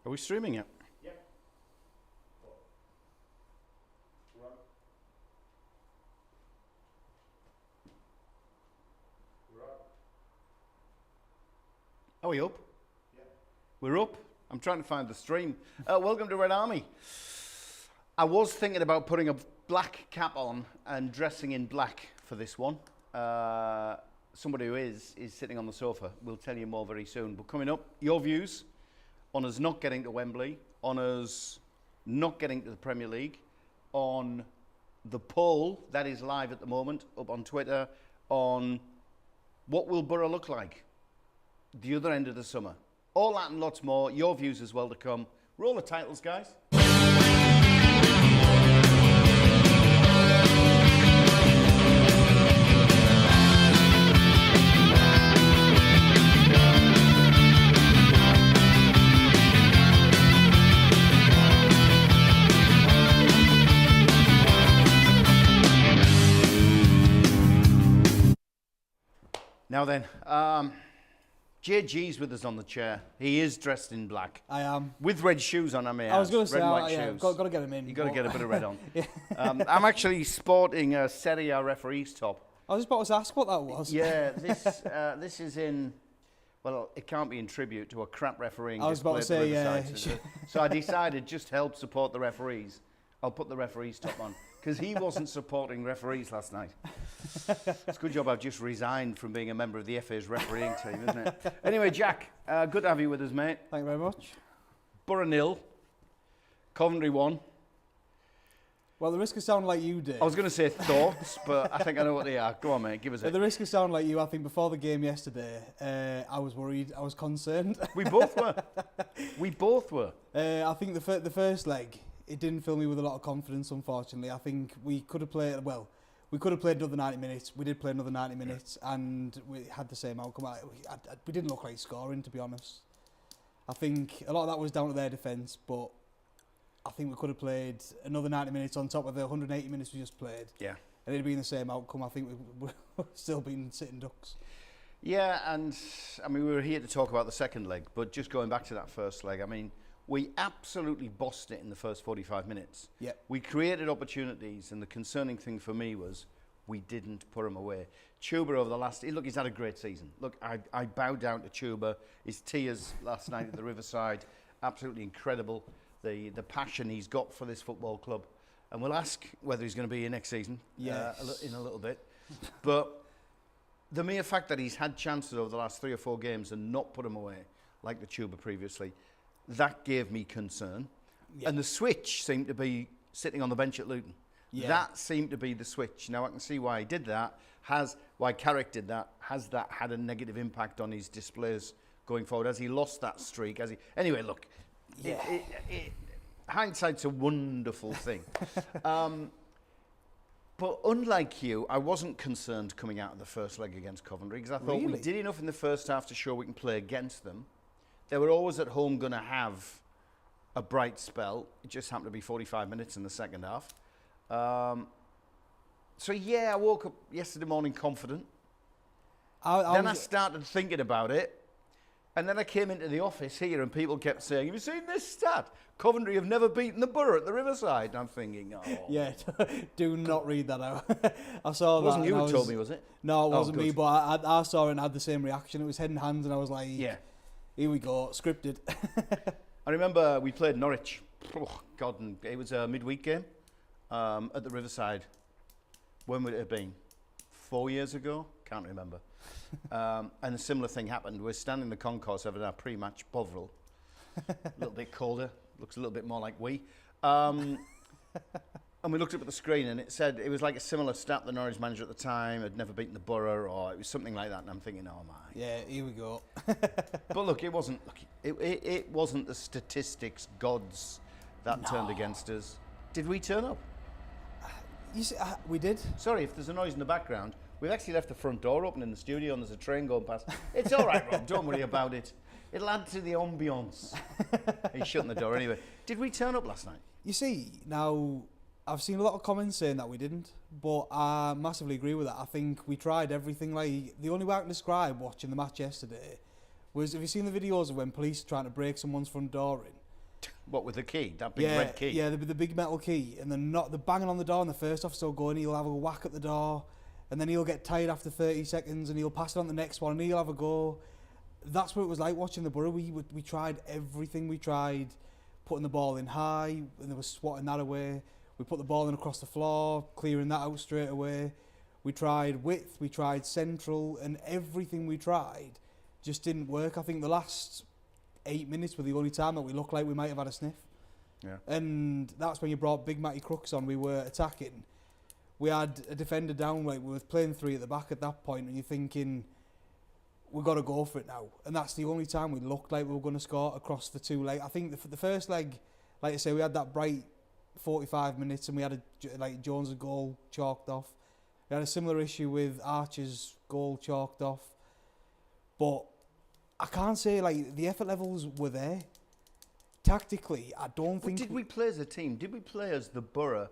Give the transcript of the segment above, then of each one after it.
Are we streaming it? Yep. We're on. We're on. Are we up? Yeah. We're up. I'm trying to find the stream. Welcome to Red Army. I was thinking about putting a black cap on and dressing in black for this one. Somebody who is sitting on the sofa. We'll tell you more very soon. But coming up, your views on us not getting to Wembley, on us not getting to the Premier League, on the poll that is live at the moment, up on Twitter, on what will Borough look like the other end of the summer. All that and lots more. Your views as well to come. Roll the titles, guys. Now then, JG's with us on the chair. He is dressed in black. I am. With red shoes on, I may add. I was going to say, red and white yeah, shoes. got to get him in. You've got to get a bit of red on. Yeah. I'm actually sporting a Serie A referee's top. I was about to ask what that was. Yeah, this is in, well, it can't be in tribute to a crap refereeing. I was about to say, yeah. So I decided just to help support the referees, I'll put the referee's top on. Because he wasn't supporting referees last night. It's a good job I've just resigned from being a member of the FA's refereeing team, isn't it? Anyway, Jack, good to have you with us, mate. Thank you very much. Borough 0, Coventry 1. Well, the risk of sounding like you did. I was going to say thoughts, but I think I know what they are. Go on, mate, give us At it. the risk of sounding like you, I think before the game yesterday, I was worried, I was concerned. We both were. We both were. I think the first leg, it didn't fill me with a lot of confidence, unfortunately. I think we could have played, we could have played another 90 minutes. We did play another 90 minutes and we had the same outcome. We didn't look like scoring, to be honest. I think a lot of that was down to their defence, but I think we could have played another 90 minutes on top of the 180 minutes we just played. Yeah. And it'd been the same outcome. I think we've still been sitting ducks. Yeah, and I mean, we were here to talk about the second leg, but just going back to that first leg, I mean, we absolutely bossed it in the first 45 minutes. Yeah. We created opportunities, and the concerning thing for me was we didn't put them away. Chuba over the last... Look, he's had a great season. Look, I bow down to Chuba. His tears last night at the Riverside, absolutely incredible. The passion he's got for this football club. And we'll ask whether he's going to be here next season in a little bit. But the mere fact that he's had chances over the last 3 or 4 games and not put them away, like the Chuba previously, that gave me concern. Yeah. And the switch seemed to be sitting on the bench at Luton. Yeah. That seemed to be the switch. Now I can see why he did that, why Carrick did that. Has that had a negative impact on his displays going forward? Has he lost that streak? Anyway, look, yeah. Hindsight's a wonderful thing. But unlike you, I wasn't concerned coming out of the first leg against Coventry because I thought we did enough in the first half to show we can play against them. They were always at home going to have a bright spell. It just happened to be 45 minutes in the second half. So yeah, I woke up yesterday morning confident. Then I started thinking about it. And then I came into the office here and people kept saying, have you seen this stat? Coventry have never beaten the Borough at the Riverside. And I'm thinking, oh. Yeah, do not read that out. I saw that. It wasn't you who told me, was it? No, it wasn't me, but I saw it and had the same reaction. It was head and hands and I was like... Yeah. Here we go, scripted. I remember we played Norwich. Oh, God, and it was a midweek game at the Riverside. When would it have been? 4 years ago? Can't remember. And a similar thing happened. We're standing in the concourse having our pre-match Bovril. A little bit colder. Looks a little bit more like we. And we looked up at the screen and it said, it was like a similar stat, the Norwich manager at the time had never beaten the Borough, or it was something like that, and I'm thinking, oh my. Yeah, here we go. But look, it wasn't the statistics gods that turned against us. Did we turn up? You see, we did. Sorry, if there's a noise in the background, we've actually left the front door open in the studio and there's a train going past. It's all right, Rob, don't worry about it. It'll add to the ambience. He's shutting the door anyway. Did we turn up last night? You see, now... I've seen a lot of comments saying that we didn't, but I massively agree with that. I think we tried everything. Like, the only way I can describe watching the match yesterday was, have you seen the videos of when police are trying to break someone's front door in? What, with the key? That big red key? Yeah, the big metal key. And they're banging on the door, and the first officer will go and he'll have a whack at the door, and then he'll get tired after 30 seconds, and he'll pass it on to the next one, and he'll have a go. That's what it was like watching the Borough. We tried everything. We tried putting the ball in high, and they were swatting that away. We put the ball in across the floor, clearing that out straight away. We tried width, we tried central, and everything we tried just didn't work. I think the last 8 minutes were the only time that we looked like we might have had a sniff. Yeah. And that's when you brought Big Matty Crooks on. We were attacking. We had a defender down, like we were playing 3 at the back at that point, and you're thinking, we've got to go for it now. And that's the only time we looked like we were going to score across the 2 legs. I think the first leg, like I say, we had that bright 45 minutes, and we had Jones' goal chalked off. We had a similar issue with Archer's goal chalked off. But I can't say, like, the effort levels were there. Tactically, I don't think... Did we play as a team? Did we play as the Borough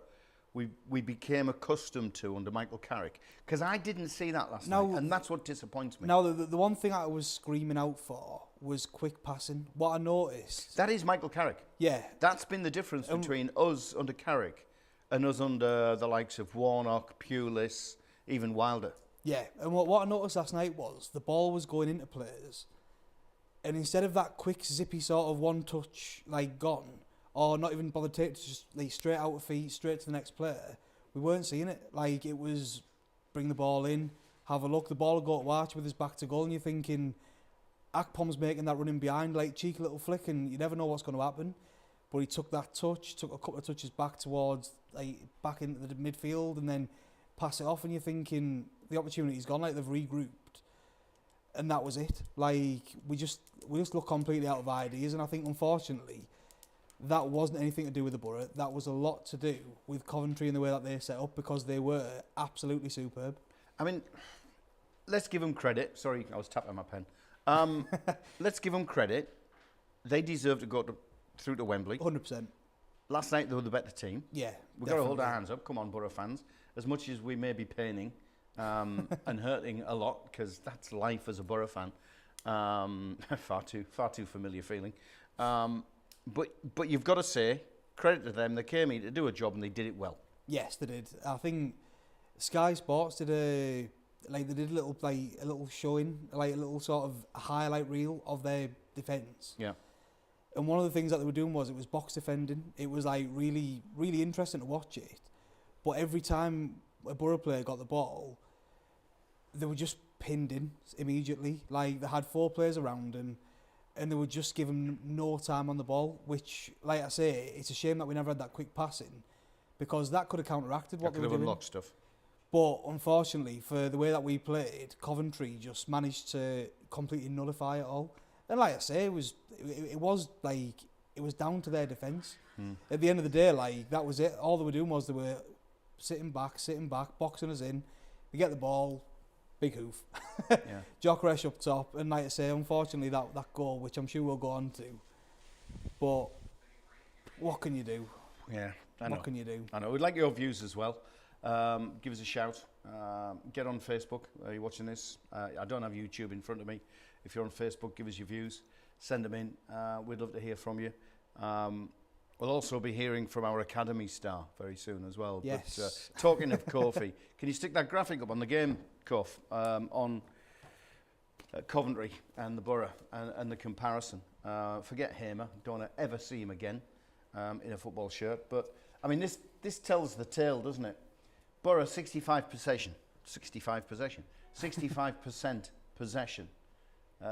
we became accustomed to under Michael Carrick? Because I didn't see that last night, and that's what disappoints me. Now, the one thing I was screaming out for was quick passing. What I noticed... That is Michael Carrick. Yeah. That's been the difference between us under Carrick and us under the likes of Warnock, Pulis, even Wilder. Yeah, and what I noticed last night was the ball was going into players, and instead of that quick, zippy sort of one-touch, like, gone, or not even bothered to take it, just like straight out of feet, straight to the next player, we weren't seeing it. Like, it was bring the ball in, have a look, the ball will go to Arch with his back to goal, and you're thinking, Akpom's making that running behind, like, cheeky little flick, and you never know what's going to happen. But he took that touch, took a couple of touches back towards, like, back into the midfield, and then pass it off, and you're thinking, the opportunity's gone, like, they've regrouped. And that was it. Like, we just look completely out of ideas, and I think, unfortunately, that wasn't anything to do with the Borough. That was a lot to do with Coventry and the way that they set up, because they were absolutely superb. I mean, let's give them credit. Sorry, I was tapping my pen. Let's give them credit. They deserve to go through to Wembley. 100%. Last night, they were the better team. Yeah, We've got to hold our hands up. Come on, Borough fans. As much as we may be paining and hurting a lot, because that's life as a Borough fan. Far too familiar feeling. But you've got to say, credit to them. They came in to do a job, and they did it well. Yes, they did. I think Sky Sports did a little showing, like a little sort of highlight reel of their defence. Yeah. And one of the things that they were doing was it was box defending. It was like really, really interesting to watch it. But every time a Borough player got the ball, they were just pinned in immediately. Like, they had 4 players around them, and they would just give them no time on the ball, which, like I say, it's a shame that we never had that quick passing, because that could have counteracted what they were doing. Unlocked stuff. But unfortunately, for the way that we played, Coventry just managed to completely nullify it all. And like I say, it was down to their defence. At the end of the day, like, that was it. All they were doing was they were sitting back, boxing us in. We get the ball, big hoof. Yeah. Jokeresh up top, and like I say, unfortunately, that goal, which I'm sure we'll go on to. But what can you do? Yeah, I know. What can you do? I know. We'd like your views as well. Give us a shout. Get on Facebook. Are you watching this? I don't have YouTube in front of me. If you're on Facebook, give us your views. Send them in. We'd love to hear from you. We'll also be hearing from our Academy star very soon as well. Yes. But talking of Kofi, can you stick that graphic up on the game, Kof, on Coventry and the Borough and the comparison? Forget Hamer. Don't want to ever see him again in a football shirt. But, I mean, this tells the tale, doesn't it? Borough, 65% possession.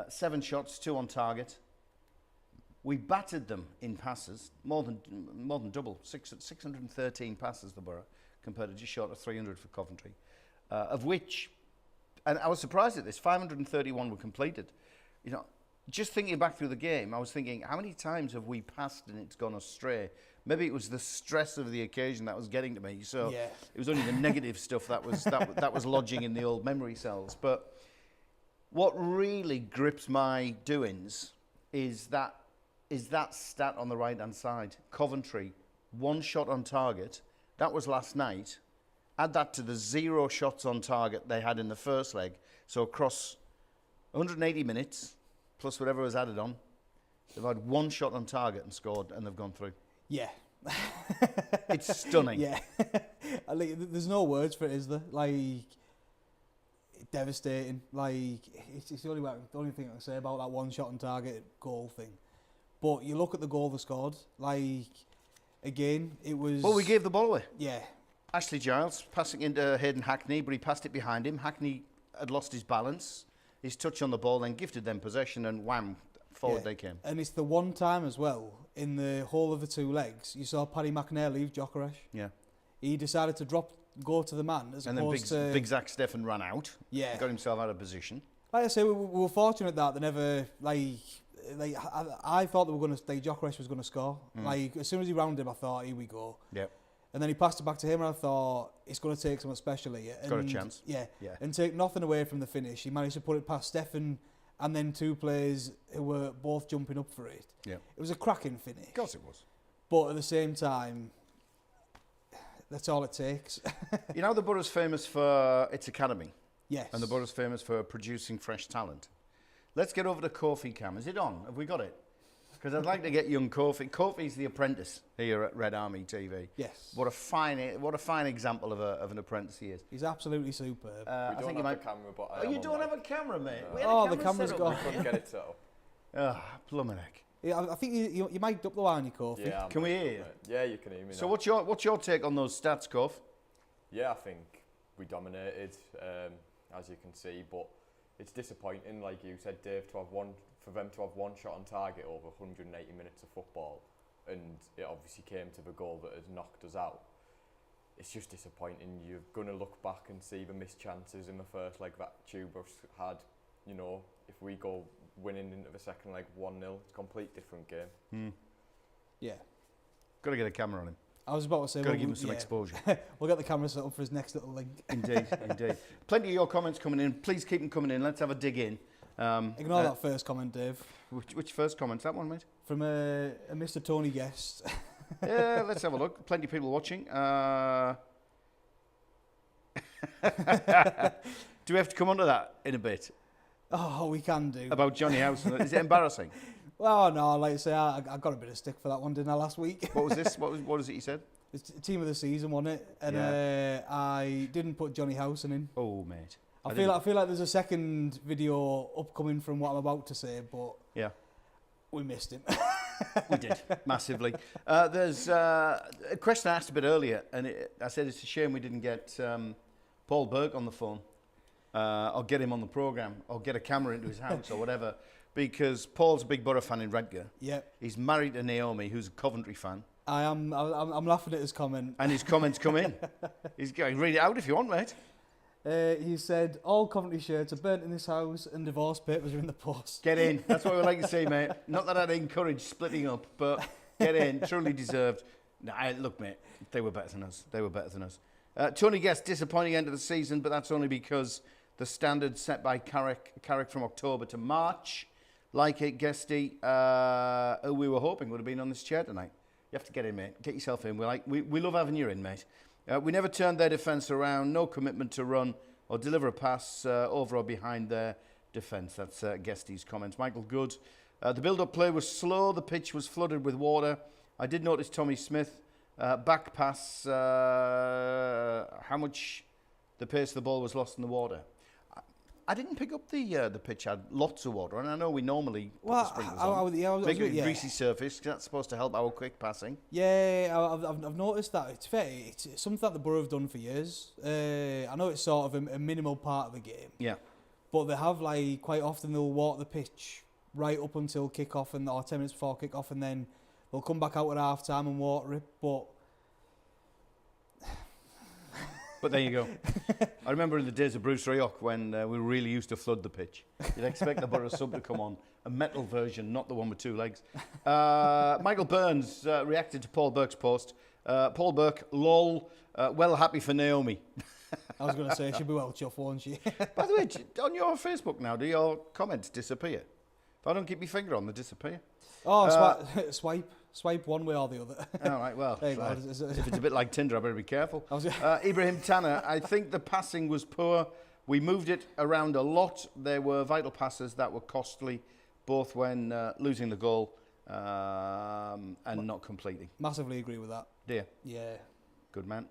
7 shots, 2 on target. We battered them in passes, more than double, 613 passes the Borough, compared to just short of 300 for Coventry, of which, and I was surprised at this, 531 were completed. You know, just thinking back through the game, I was thinking, how many times have we passed and it's gone astray? Maybe it was the stress of the occasion that was getting to me, so Yeah. It was only the negative stuff that was lodging in the old memory cells. But what really grips my doings is that stat on the right-hand side. Coventry, 1 shot on target. That was last night. Add that to the 0 shots on target they had in the first leg. So across 180 minutes, plus whatever was added on, They've had one shot on target and scored, and they've gone through. Yeah. It's stunning. Yeah. There's no words for it, is there? Like, devastating. Like, it's the only thing I can say about that one shot on target goal thing. But you look at the goal they scored, like, again, it was... Well, we gave the ball away. Yeah. Ashley Giles passing into Hayden Hackney, but he passed it behind him. Hackney had lost his balance. His touch on the ball, then gifted them possession, and wham, forward they came. And it's the one time as well, in the whole of the two legs, you saw Paddy McNair leave Jokeresh. Yeah. He decided to go to the man as and opposed then to... Big Zach Steffen ran out. Yeah. Got himself out of position. Like I say, we were fortunate that they never... I thought they were going to... Jokeresh was going to score. Like, as soon as he rounded him, I thought, here we go. Yep. And then he passed it back to him, and I thought, it's going to take something special here. Got a chance. Yeah. And take nothing away from the finish. He managed to put it past Steffen and then two players who were both jumping up for it. Yeah. It was a cracking finish. Of course it was. But at the same time, that's all it takes. You know, the borough's famous for its academy. Yes. And the borough's famous for producing fresh talent. Let's get over to Kofi Cam. Is it on? Have we got it? Because I'd like to get young Kofi. Kofi's the apprentice here at Red Army TV. Yes. What a fine example of an apprentice he is. He's absolutely superb. I think he might. Camera, but Oh, you don't have a camera, mate. No. We had a Oh, the camera camera's set gone. up, Couldn't mate. get it set up. Plumber neck. Yeah, I think you mic'd up the line, you Kofi. Yeah, Can we hear you? Yeah, you can hear me. So now. what's your take on those stats, Kof? Yeah, I think we dominated, as you can see, but it's disappointing, like you said, Dave, for them to have one shot on target over 180 minutes of football, and it obviously came to the goal that has knocked us out. It's just disappointing. You're going to look back and see the missed chances in the first leg that Tubers had. You know, if we go winning into the second leg 1-0, it's a complete different game. Yeah. Got to get a camera on him. I was about to say... Got to give him some exposure. We'll get the camera set up for his next little link. Indeed, indeed. Plenty of your comments coming in. Please keep them coming in. Let's have a dig in. Ignore that first comment, Dave. Which first comment? That one, mate? From a Mr. Tony Guest. Yeah, let's have a look. Plenty of people watching. Do we have to come on to that in a bit? Oh, we can do. About Johnny House? Is it embarrassing? Well, no, like I say, I got a bit of stick for that one, didn't I, last week? What was this? What is it you said? It's team of the season, wasn't it? And I didn't put Johnny Howson in. Oh, mate. I feel like there's a second video upcoming from what I'm about to say, but yeah, we missed him. We did, massively. There's a question I asked a bit earlier, and I said it's a shame we didn't get Paul Burke on the phone, or get him on the programme, or get a camera into his house, or whatever, because Paul's a big Borough fan in Redcar. Yeah. He's married to Naomi, who's a Coventry fan. I'm laughing at his comment. And his comments come in. He's going, read it out if you want, mate. He said, all Coventry shirts are burnt in this house and divorce papers are in the post. Get in. That's what we like to see, mate. Not that I'd encourage splitting up, but get in. Truly deserved. Nah, look, mate, they were better than us. They were better than us. Tony Guest, disappointing end of the season, but that's only because the standard set by Carrick from October to March, like it, Guesty, who we were hoping would have been on this chair tonight. You have to get in, mate. Get yourself in. We love having you in, mate. We never turned their defence around. No commitment to run or deliver a pass over or behind their defence. That's Guesty's comments. Michael Good. The build-up play was slow. The pitch was flooded with water. I did notice Tommy Smith. Back pass. How much the pace of the ball was lost in the water. I didn't pick up the pitch had lots of water, and I know we normally put the sprinklers on. Make it a greasy surface, 'cause that's supposed to help our quick passing. Yeah, I've noticed that. It's fair. It's something that the Borough have done for years. I know it's sort of a minimal part of the game. Yeah. But they have, like, quite often they'll walk the pitch right up until kick-off or 10 minutes before kick-off, and then they'll come back out at half-time and water it. But there you go. I remember in the days of Bruce Rioch when we really used to flood the pitch. You'd expect the Borough sub to come on, a metal version, not the one with two legs. Michael Burns reacted to Paul Burke's post. Paul Burke, lol, well happy for Naomi. I was going to say, she'll be well chuffed, won't she? By the way, on your Facebook now, do your comments disappear? If I don't keep my finger on, they disappear. Oh, swipe one way or the other. All right, well, there you go. If it's a bit like Tinder, I better be careful. Ibrahim Tanner, I think the passing was poor. We moved it around a lot. There were vital passes that were costly, both when losing the goal and not completing. Massively agree with that. Dear, Yeah. good man.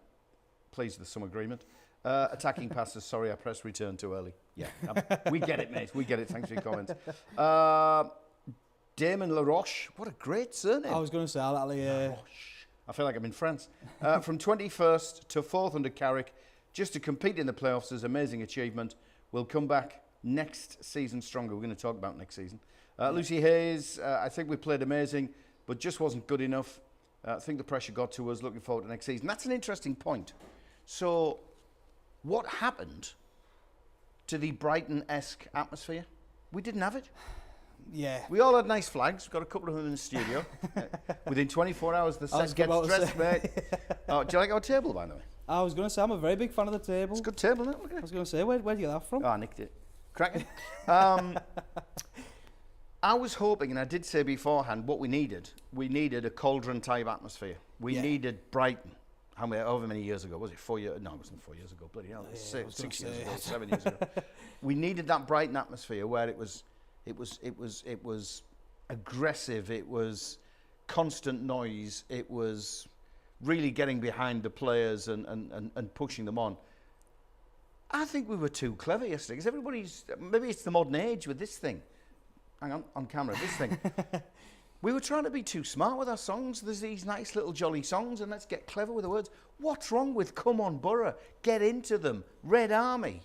Pleased with some agreement. Attacking passes, sorry, I pressed return too early. Yeah, we get it, mate. We get it. Thanks for your comments. Damon LaRoche, what a great surname. I was going to say that. LaRoche. I feel like I'm in France. From 21st to 4th under Carrick, just to compete in the playoffs is amazing achievement. We'll come back next season stronger. We're going to talk about next season. Lucy Hayes, I think we played amazing, but just wasn't good enough. I think the pressure got to us. Looking forward to next season. That's an interesting point. So, what happened to the Brighton-esque atmosphere? We didn't have it. Yeah. We all had nice flags. We've got a couple of them in the studio. Within 24 hours, the set gets dressed, mate. Oh, do you like our table, by the way? I was going to say, I'm a very big fan of the table. It's a good table, isn't it? Look at I it. was going to say, where did you get that from? Oh, I nicked it. Cracking. I was hoping, and I did say beforehand, what we needed a cauldron-type atmosphere. We needed Brighton. However many years ago? Was it 4 years? No, it wasn't 4 years ago. Bloody hell. Yeah, 6 years ago, 7 years ago. We needed that Brighton atmosphere where it was aggressive, it was constant noise, it was really getting behind the players and pushing them on. I think we were too clever yesterday because maybe it's the modern age with this thing. Hang on camera, this thing. We were trying to be too smart with our songs. There's these nice little jolly songs and let's get clever with the words. What's wrong with Come On Borough? Get into them. Red Army.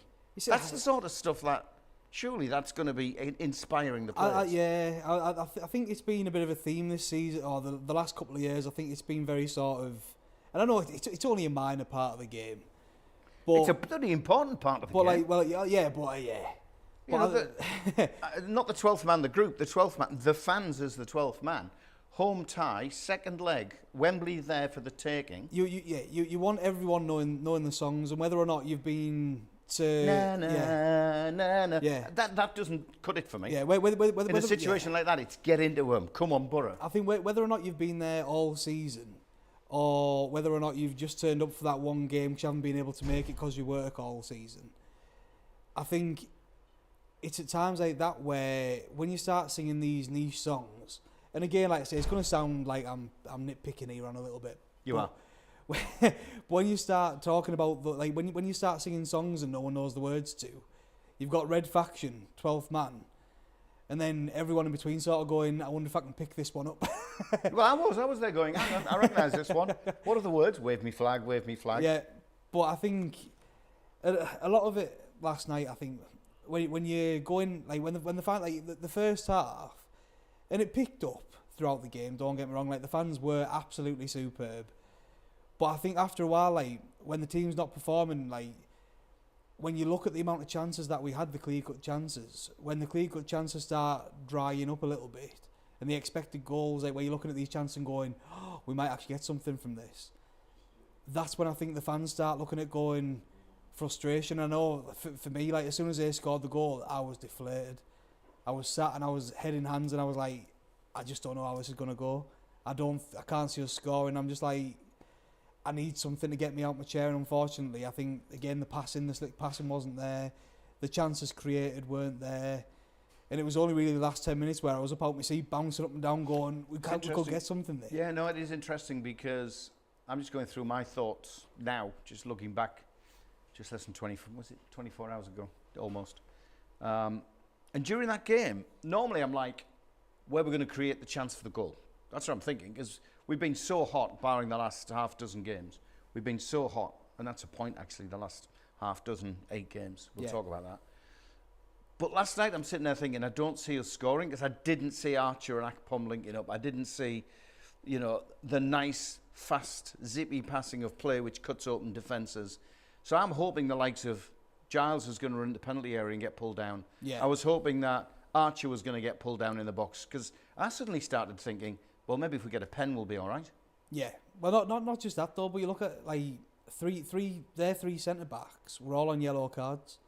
That's the sort of stuff that, surely that's going to be inspiring the players. I think it's been a bit of a theme this season, or the last couple of years. I think it's been very sort of, and I know it's only a minor part of the game. But, it's a pretty important part of the game. You know, not the 12th man, the group, the 12th man, the fans as the 12th man. Home tie, second leg, Wembley there for the taking. You want everyone knowing the songs, and whether or not you've been to na. Yeah, that doesn't cut it for me. Yeah, in a situation like that, it's get into them. Come on, Borough. I think whether or not you've been there all season, or whether or not you've just turned up for that one game because you haven't been able to make it because you work all season, I think it's at times like that where when you start singing these niche songs, and again, like I say, it's going to sound like I'm nitpicking here on a little bit. You are. When you start talking about when you start singing songs and no one knows the words to, you've got Red Faction, 12th man, and then everyone in between sort of going, I wonder if I can pick this one up. Well, I was there going, hang on, I recognise this one. What are the words? Wave me flag, wave me flag. Yeah, but I think a lot of it last night, I think, when you're going, like when the fan, like the first half, and it picked up throughout the game, don't get me wrong, like the fans were absolutely superb. But I think after a while, like when the team's not performing, like when you look at the amount of chances that we had, the clear-cut chances, when the clear-cut chances start drying up a little bit, and the expected goals, like where you're looking at these chances and going, oh, we might actually get something from this. That's when I think the fans start looking at going, frustration. I know for me, like as soon as they scored the goal, I was deflated. I was sat and I was head in hands and I was like, I just don't know how this is going to go. I can't see us scoring. I'm just like, I need something to get me out my chair, and unfortunately I think again the slick passing wasn't there, the chances created weren't there, and it was only really the last 10 minutes where I was up out my seat bouncing up and down going, we could get something there. Yeah, no, it is interesting because I'm just going through my thoughts now, just looking back just less than 24 hours ago, almost. And during that game, normally I'm like, where we're going to create the chance for the goal. That's what I'm thinking, because we've been so hot, barring the last half dozen games. We've been so hot, and that's a point, actually, the last half dozen, 8 games. We'll talk about that. But last night, I'm sitting there thinking, I don't see us scoring, because I didn't see Archer and Akpom linking up. I didn't see, the nice, fast, zippy passing of play which cuts open defences. So I'm hoping the likes of Giles was going to run the penalty area and get pulled down. Yeah. I was hoping that Archer was going to get pulled down in the box, because I suddenly started thinking, well, maybe if we get a pen, we'll be all right. Yeah. Well, not just that, though, but you look at, like, their three centre-backs were all on yellow cards.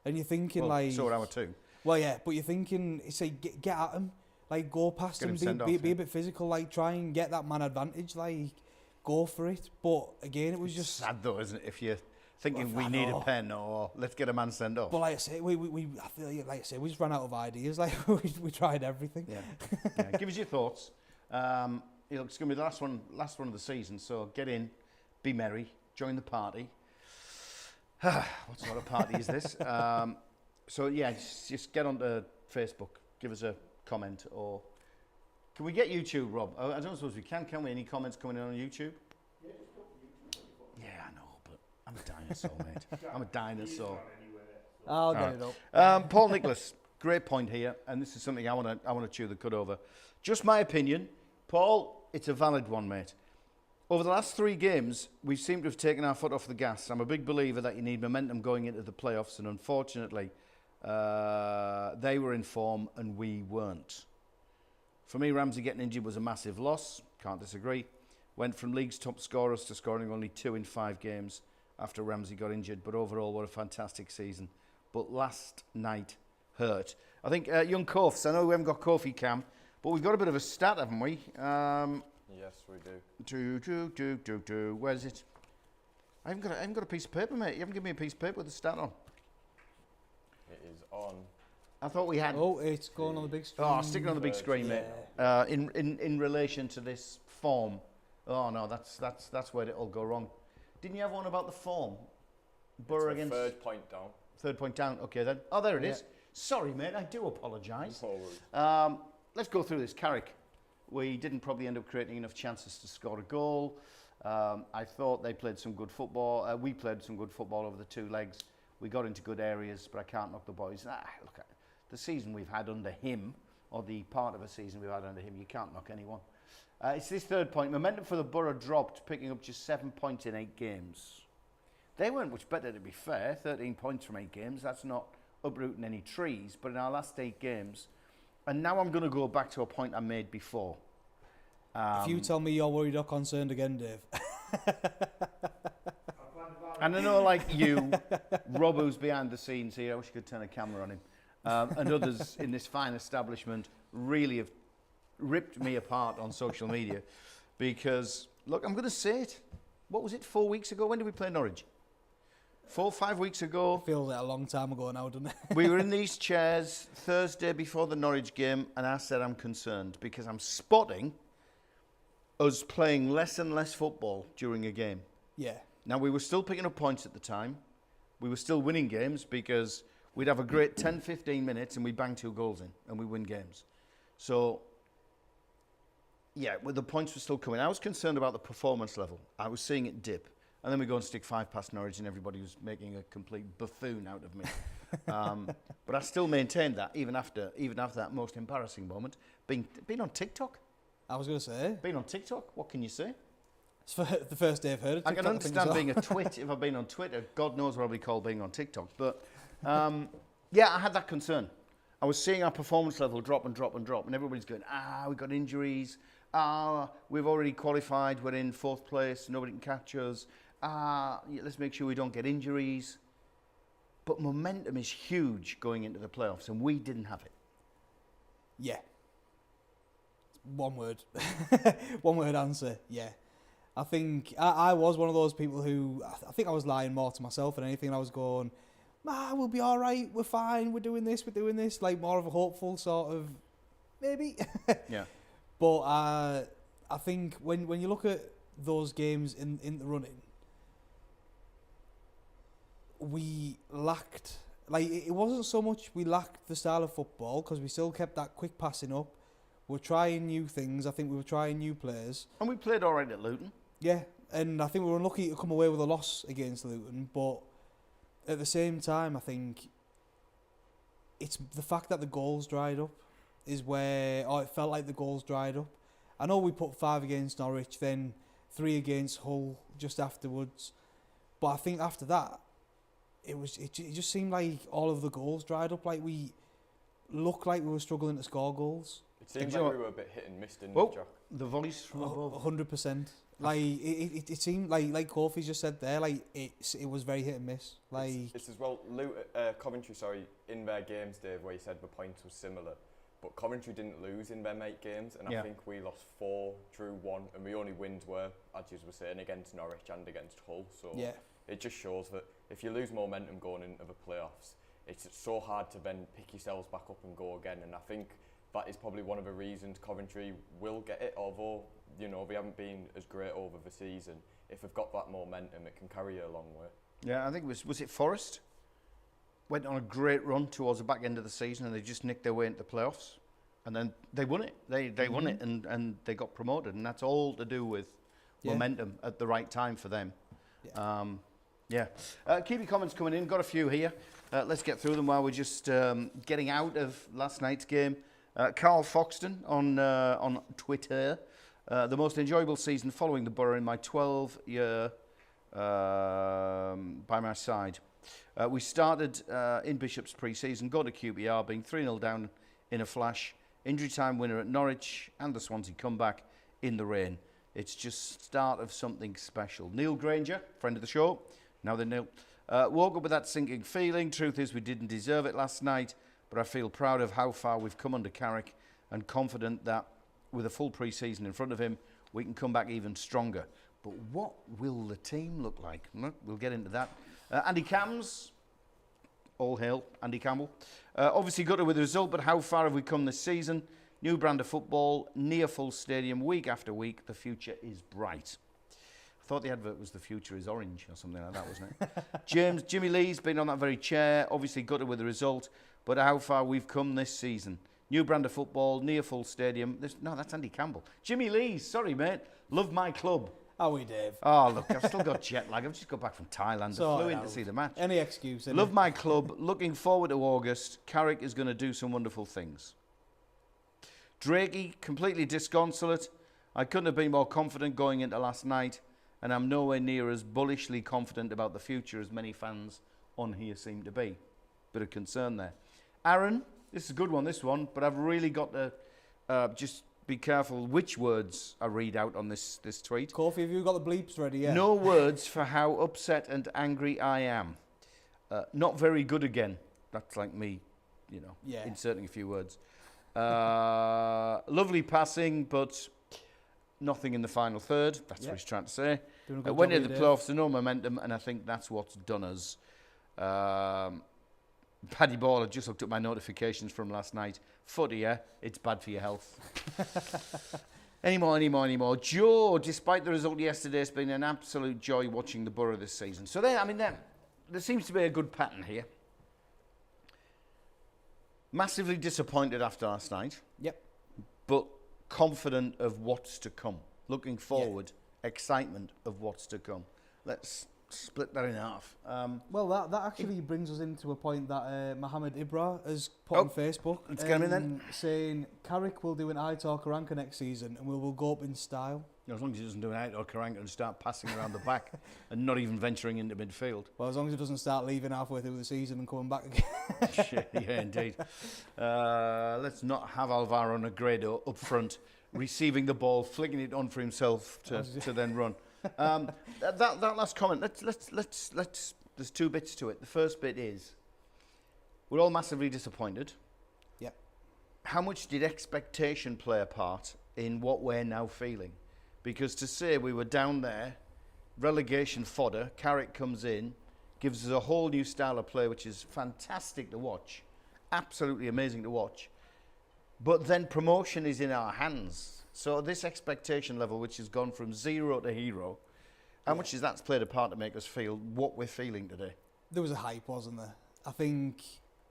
And you're thinking, so are our two. Well, yeah, but you're thinking, say, get at him. Like, go past him, be a bit physical, like, try and get that man advantage, like, go for it. But, again, it was just sad, though, isn't it? If you thinking Well, we I need a know. pen or let's get a man sent off. But like I say, I feel like I say, we just ran out of ideas. Like we tried everything. Yeah. Give us your thoughts. It's going to be the last one of the season, so get in, be merry, join the party. What sort of party is this? So yeah, just get onto Facebook, give us a comment, or can we get YouTube, Rob? I don't suppose we can we? Any comments coming in on YouTube? Yeah, I know, but I'm a dinosaur, mate. I'm a dinosaur. I'll get it up. Paul Nicholas, great point here, and this is something I want to chew the cud over. Just my opinion, Paul. It's a valid one, mate. Over the last 3 games, we seem to have taken our foot off the gas. I'm a big believer that you need momentum going into the playoffs, and unfortunately, they were in form and we weren't. For me, Ramsey getting injured was a massive loss. Can't disagree. Went from league's top scorers to scoring only 2 in 5 games after Ramsey got injured. But overall, what a fantastic season. But last night hurt. I think young Kofi, I know we haven't got Kofi Cam, but we've got a bit of a stat, haven't we? Yes, we do. Where's it? I haven't got a piece of paper, mate. You haven't given me a piece of paper with the stat on. It is on. I thought we had. Oh, it's going on the big screen. Oh, stick it on the big screen, mate. In relation to this form. Oh no, that's where it'll go wrong. Didn't you have one about the form? Borough It's against. 3rd point down. 3rd point down. Okay then. Oh, there it is. Sorry, mate. I do apologise. No worries. Let's go through this. Carrick. We didn't probably end up creating enough chances to score a goal. I thought they played some good football. We played some good football over the 2 legs. We got into good areas, but I can't knock the boys. Look, the season we've had under him, or the part of a season we've had under him, you can't knock anyone. It's this 3rd point. Momentum for the Borough dropped, picking up just 7 points in 8 games. They weren't much better, to be fair. 13 points from 8 games. That's not uprooting any trees. But in our last 8 games, and now I'm going to go back to a point I made before. If you tell me you're worried or concerned again, Dave. And I know, like you, Rob, who's behind the scenes here, I wish you could turn a camera on him, and others in this fine establishment really have ripped me apart on social media because, look, I'm going to say it. What was it, 4 weeks ago? When did we play Norwich? 4 or 5 weeks ago. Feels like a long time ago now, doesn't it? We were in these chairs Thursday before the Norwich game, and I said I'm concerned because I'm spotting us playing less and less football during a game. Yeah. Now, we were still picking up points at the time. We were still winning games because we'd have a great 10, 15 minutes and we'd bang 2 goals in and we win games. So, yeah, well, the points were still coming. I was concerned about the performance level. I was seeing it dip. And then we go and stick 5 past Norwich and everybody was making a complete buffoon out of me. But I still maintained that even after that most embarrassing moment. Being on TikTok? I was going to say. Being on TikTok? What can you say? It's for the first day I've heard it. I can understand being a twit if I've been on Twitter. God knows what I'll be called being on TikTok. But yeah, I had that concern. I was seeing our performance level drop and drop and drop. And everybody's going, we've got injuries. We've already qualified. We're in 4th place. Nobody can catch us. Let's make sure we don't get injuries. But momentum is huge going into the playoffs. And we didn't have it. Yeah. One word. One word answer. Yeah. I think I was one of those people who, I think I was lying more to myself than anything. I was going, we'll be all right, we're fine, we're doing this, like more of a hopeful sort of, maybe. Yeah. But I think when you look at those games in the running, we lacked, like it wasn't so much we lacked the style of football because we still kept that quick passing up. We're trying new things. I think we were trying new players. And we played all right at Luton. Yeah, and I think we were unlucky to come away with a loss against Luton, but at the same time, I think it's the fact that the goals dried up is where, it felt like the goals dried up. I know we put 5 against Norwich, then 3 against Hull just afterwards, but I think after that, it just seemed like all of the goals dried up, like we looked like we were struggling to score goals. It seemed like we were a bit hit and miss, didn't it, Jack? The voice from above. 100%. Like it seemed like Kofi just said there, like it was very hit and miss. Like it's as well Coventry, in their games, Dave, where you said the points were similar, but Coventry didn't lose in their mate games, and I think we lost 4, drew 1, and the only wins were, as you were saying, against Norwich and against Hull. So it just shows that if you lose momentum going into the playoffs, it's so hard to then pick yourselves back up and go again. And I think that is probably one of the reasons Coventry will get it, although, you know, they haven't been as great over the season. If they've got that momentum, it can carry you a long way. Yeah, I think was it Forest? Went on a great run towards the back end of the season and they just nicked their way into the playoffs. And then they won it. They won it and they got promoted. And that's all to do with momentum at the right time for them. Yeah. Keep your comments coming in. Got a few here. Let's get through them while we're just getting out of last night's game. Carl Foxton on Twitter. The most enjoyable season following the Borough in my 12-year by my side. We started in Bishop's pre-season, got to QPR, being 3-0 down in a flash. Injury time winner at Norwich and the Swansea comeback in the rain. It's just start of something special. Neil Granger, friend of the show. Now then, Neil. Woke up with that sinking feeling. Truth is, we didn't deserve it last night, but I feel proud of how far we've come under Carrick and confident that with a full pre-season in front of him, we can come back even stronger. But what will the team look like? We'll get into that. Andy Cams, all hail, Andy Campbell. Obviously gutted with the result, but how far have we come this season? New brand of football, near full stadium, week after week. The future is bright. I thought the advert was the future is orange or something like that, wasn't it? Jimmy Lee's been on that very chair, obviously gutted with the result, but how far we've come this season. New brand of football, near full stadium. No, that's Andy Campbell. Jimmy Lee's, sorry mate, love my club. How are we, Dave? Oh, look, I've still got jet lag. I've just got back from Thailand. I flew in to see the match. Any excuse. Love my club. Looking forward to August. Carrick is going to do some wonderful things. Drakey, completely disconsolate. I couldn't have been more confident going into last night, and I'm nowhere near as bullishly confident about the future as many fans on here seem to be. Bit of concern there. Aaron, this is a good one, this one, but I've really got to just be careful which words I read out on this tweet. Coffee, have you got the bleeps ready? Yeah. No words for how upset and angry I am. Not very good again. That's like me, you know, inserting a few words. Lovely passing, but nothing in the final third. That's what he's trying to say. Went into the playoffs, so no momentum, and I think that's what's done us. Paddy Ball, I just looked at my notifications from last night. Footy, yeah, it's bad for your health. Any more. Joe, despite the result yesterday, it's been an absolute joy watching the Borough this season. So there seems to be a good pattern here. Massively disappointed after last night. Yep. But confident of what's to come. Looking forward, excitement of what's to come. Let's split that in half. Well, that actually brings us into a point that Mohammed Ibra has put on Facebook. Let's get him in then. Saying Carrick will do an Aitor Karanka next season and we'll go up in style. As long as he doesn't do an Aitor Karanka and start passing around the back and not even venturing into midfield. Well, as long as he doesn't start leaving halfway through the season and coming back again. Yeah, indeed. Let's not have Alvaro Negredo up front, receiving the ball, flicking it on for himself to then run. That last comment. Let's. There's two bits to it. The first bit is we're all massively disappointed. Yeah. How much did expectation play a part in what we're now feeling? Because to say we were down there, relegation fodder, Carrick comes in, gives us a whole new style of play, which is fantastic to watch, absolutely amazing to watch. But then promotion is in our hands. So this expectation level, which has gone from zero to hero, how much has that played a part to make us feel what we're feeling today? There was a hype, wasn't there? I think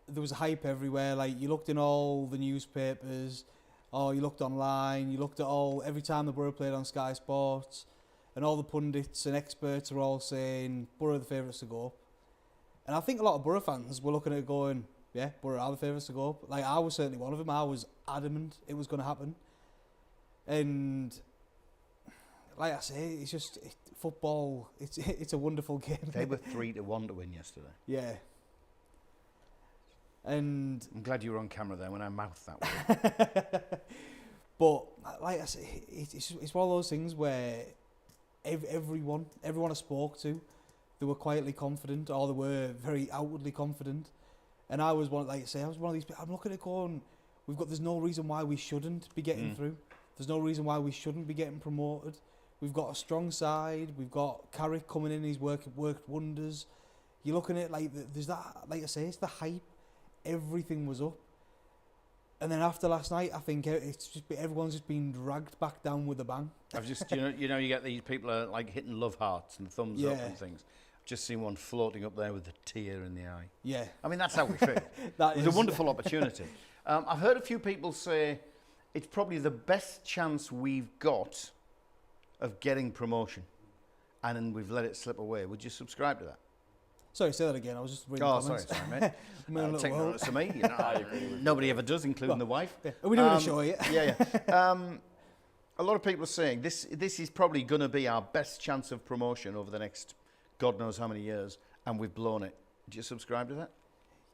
there was a hype everywhere. Like, you looked in all the newspapers, or you looked online, you looked at every time the Borough played on Sky Sports, and all the pundits and experts are all saying Borough are the favourites to go up. And I think a lot of Borough fans were looking at it going, yeah, Borough are the favourites to go up. Like, I was certainly one of them. I was adamant it was going to happen. And like I say, it's just football. It's a wonderful game. They were 3-1 to win yesterday. Yeah. And I'm glad you were on camera there when I mouthed that word. But like I say, it's one of those things where everyone I spoke to, they were quietly confident, or they were very outwardly confident. And I was one, like I say, I was one of these. I'm looking at it going, there's no reason why we shouldn't be getting through. There's no reason why we shouldn't be getting promoted. We've got a strong side. We've got Carrick coming in. He's worked wonders. You're looking at there's that, like I say, it's the hype. Everything was up. And then after last night, I think everyone's just been dragged back down with a bang. I've just, you get these people are like hitting love hearts and thumbs up and things. I've just seen one floating up there with a tear in the eye. Yeah. I mean, that's how we feel. It was a wonderful opportunity. I've heard a few people say it's probably the best chance we've got of getting promotion, and then we've let it slip away. Would you subscribe to that? Sorry, say that again. I was just reading comments. Sorry, mate. Take notice of me. Nobody ever does, including the wife. Yeah. Are we doing a show yet? Yeah. A lot of people are saying this is probably going to be our best chance of promotion over the next God knows how many years, and we've blown it. Do you subscribe to that?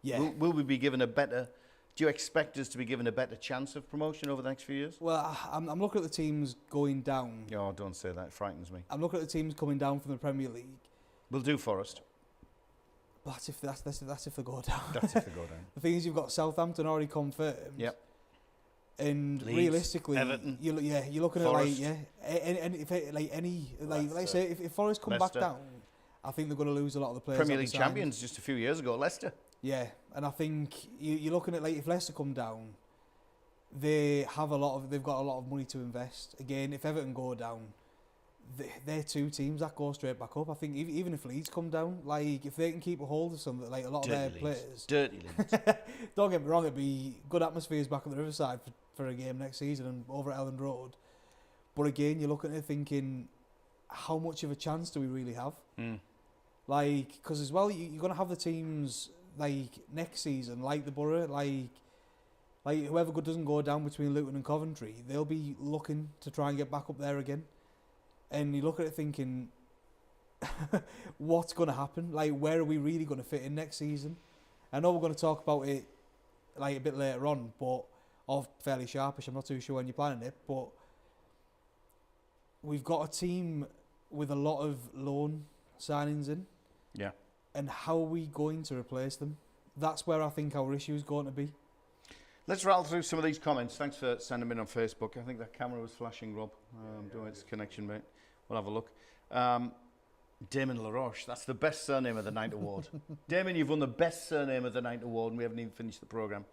Yeah. Will we be given a better... Do you expect us to be given a better chance of promotion over the next few years? Well, I'm looking at the teams going down. Oh, don't say that. It frightens me. I'm looking at the teams coming down from the Premier League. We'll do Forest. But that's if they go down. That's if they go down. The thing is, you've got Southampton already confirmed. Yep. And Leeds, realistically, Everton, you're looking Forest. at if Forest come Leicester. back down, I think they're going to lose a lot of the players. Premier League champions just a few years ago, Leicester. Yeah, and I think you're looking at if Leicester come down, they've got a lot of money to invest. Again, if Everton go down, they're two teams that go straight back up. I think even if Leeds come down, if they can keep a hold of some, a lot of their players. Dirty Leeds. Don't get me wrong, it'd be good atmospheres back at the Riverside for a game next season and over at Elland Road. But again, you're looking at it thinking, how much of a chance do we really have? Because as well, you're going to have the teams next season, like the Borough, like whoever doesn't go down between Luton and Coventry, they'll be looking to try and get back up there again. And you look at it thinking, what's going to happen? Where are we really going to fit in next season? I know we're going to talk about it a bit later on, or fairly sharpish. I'm not too sure when you're planning it, but we've got a team with a lot of loan signings in. Yeah. And how are we going to replace them? That's where I think our issue is going to be. Let's rattle through some of these comments. Thanks for sending them in on Facebook. I think that camera was flashing, Rob. Doing its connection, mate. We'll have a look. Damon LaRoche, that's the best surname of the night award. Damon, you've won the best surname of the night award, and we haven't even finished the programme.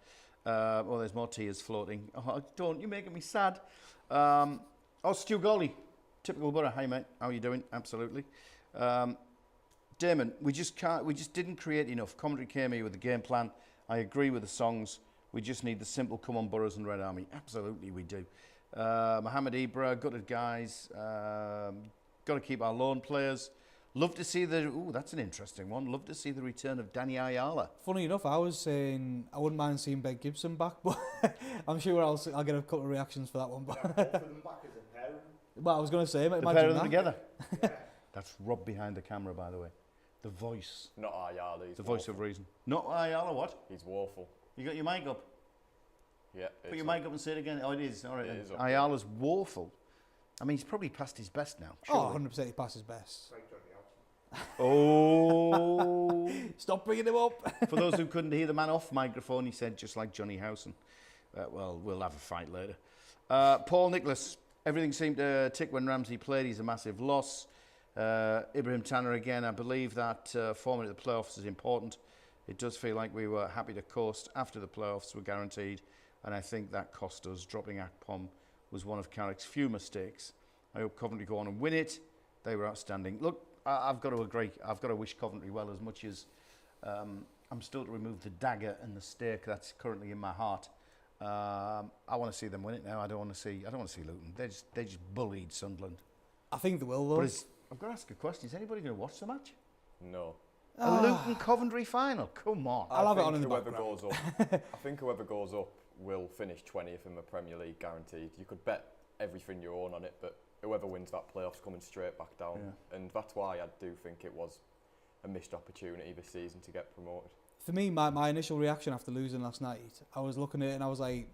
There's more tears floating. Oh, don't, you're making me sad. Stu Goley, typical Borough. Hi, mate. How are you doing? Absolutely. Damon, we just didn't create enough. Coventry came here with a game plan. I agree with the songs. We just need the simple come on Boroughs and Red Army. Absolutely, we do. Mohammed Ibra, gutted guys. Got to keep our loan players. Love to see that's an interesting one. Love to see the return of Danny Ayala. Funny enough, I was saying I wouldn't mind seeing Ben Gibson back, but I'm sure I'll get a couple of reactions for that one. But both of them back as a pair. Well, I was going to say, The imagine pair of them that. together. That's Rob behind the camera, by the way. The voice. Not Ayala. He's The voice of reason. Not Ayala, what? He's woeful. You got your mic up? Yeah. Put your mic up and say it again. Oh, it is. All right. It is up. Ayala's woeful. I mean, he's probably past his best now. Oh, surely. 100% he passes best. Like Johnny Howson. Oh. Stop bringing him up. For those who couldn't hear the man off microphone, he said just like Johnny Howson. Well, we'll have a fight later. Paul Nicholas, everything seemed to tick when Ramsey played. He's a massive loss. Ibrahim Tanner again, I believe that format of the playoffs is important. It does feel like we were happy to coast after the playoffs were guaranteed, and I think that cost us. Dropping Akpom was one of Carrick's few mistakes. I hope Coventry go on and win it. They were outstanding. Look, I've got to agree. I've got to wish Coventry well, as much as I'm still to remove the dagger and the stake that's currently in my heart. I want to see them win it now. I don't want to see Luton. They just bullied Sunderland. I think they will, though. But I've got to ask a question. Is anybody going to watch the match? No. A Luton Coventry final? Come on. I'll have it on in the whoever background. goes up, I think whoever goes up will finish 20th in the Premier League, guaranteed. You could bet everything you own on it, but whoever wins that playoff's coming straight back down. Yeah. And that's why I do think it was a missed opportunity this season to get promoted. For me, my initial reaction after losing last night, I was looking at it and I was like,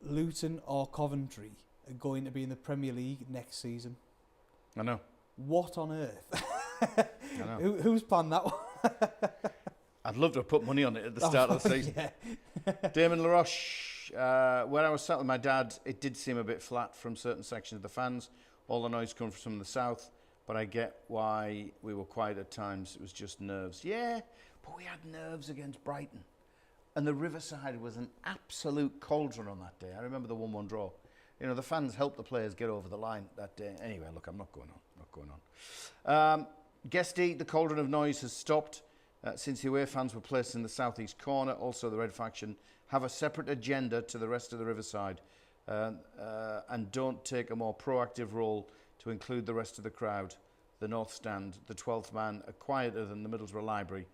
Luton or Coventry are going to be in the Premier League next season. I know. What on earth? I know. Who's planned that one? I'd love to have put money on it at the start of the season. Yeah. Damon LaRoche, When I was sat with my dad, it did seem a bit flat from certain sections of the fans. All the noise comes from the south, but I get why we were quiet at times. It was just nerves. Yeah, but we had nerves against Brighton. And the Riverside was an absolute cauldron on that day. I remember the 1-1 draw. You know, the fans helped the players get over the line that day. Anyway, look, I'm not going on. Guesty, the cauldron of noise has stopped since the away fans were placed in the southeast corner. Also, the Red faction have a separate agenda to the rest of the Riverside and don't take a more proactive role to include the rest of the crowd. The North Stand, the 12th man, are quieter than the Middlesbrough Library,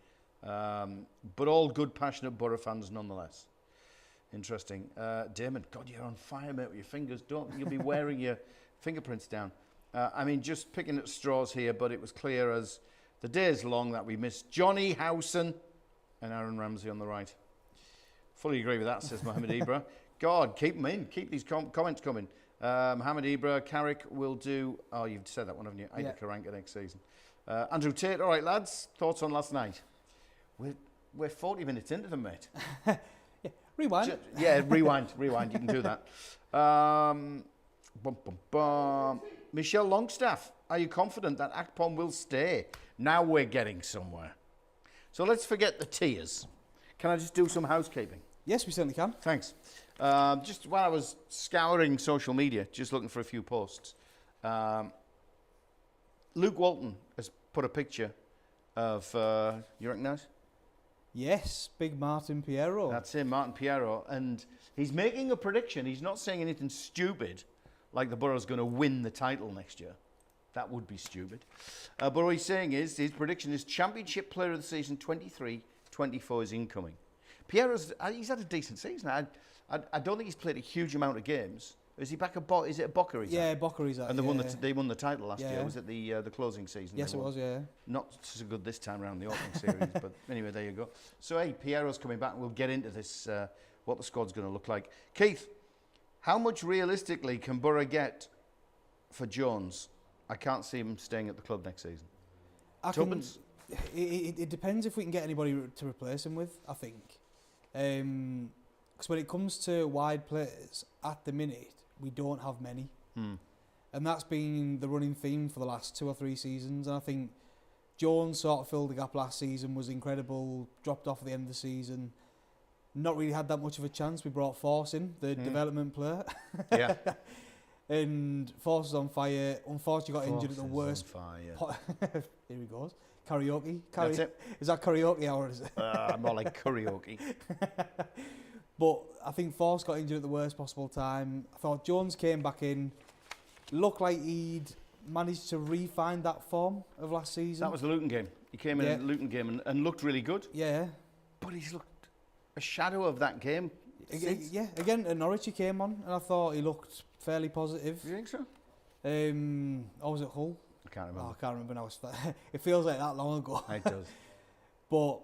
but all good, passionate Borough fans nonetheless. Interesting. Damon, God, you're on fire, mate, with your fingers. You'll be wearing your fingerprints down. I mean, just picking at straws here, but it was clear as the day is long that we missed Johnny Howson and Aaron Ramsey on the right. Fully agree with that, says Mohamed Ibra. God, keep them in. Keep these comments coming. Mohamed Ibra, Carrick will do... Oh, you've said that one, haven't you? Ida Karanka next season. Andrew Tate, all right, lads. Thoughts on last night? We're 40 minutes into them, mate. Rewind. Rewind. You can do that. Michelle Longstaff, are you confident that Akpom will stay? Now we're getting somewhere. So let's forget the tears. Can I just do some housekeeping? Yes, we certainly can. Thanks. Just while I was scouring social media, just looking for a few posts, Luke Walton has put a picture of, you recognise? Yes, big Martin Piero. That's him, Martin Piero. And he's making a prediction. He's not saying anything stupid, like the Borough's going to win the title next year. That would be stupid. But what he's saying is, his prediction is Championship Player of the Season 23-24 is incoming. Piero's, he's had a decent season. I don't think he's played a huge amount of games. Is he back at is it at Boca? Yeah, Boca he's at. And they won the title last year. Was it the closing season? Yes, it was, yeah. Not so good this time around the opening series, but anyway, there you go. So, hey, Piero's coming back, and we'll get into this, what the squad's going to look like. Keith, how much realistically can Borough get for Jones? I can't see him staying at the club next season. Tuppence? It depends if we can get anybody to replace him with, I think. Because when it comes to wide players, at the minute, we don't have many. And that's been the running theme for the last 2 or 3 seasons. And I think Jones sort of filled the gap last season, was incredible, dropped off at the end of the season. Not really had that much of a chance. We brought Force in, the development player. Yeah. And Force was on fire. Unfortunately got injured at the worst. Here he goes. Karaoke. That's it. Is that karaoke or is it? More like karaoke. But I think Force got injured at the worst possible time. I thought Jones came back in, looked like he'd managed to re-find that form of last season. That was the Luton game. He came in the Luton game and looked really good. Yeah. But he's looked a shadow of that game. Yeah, again, at Norwich he came on and I thought he looked fairly positive. Do you think so? Or was it Hull? I can't remember. I can't remember now. It feels like that long ago. It does. But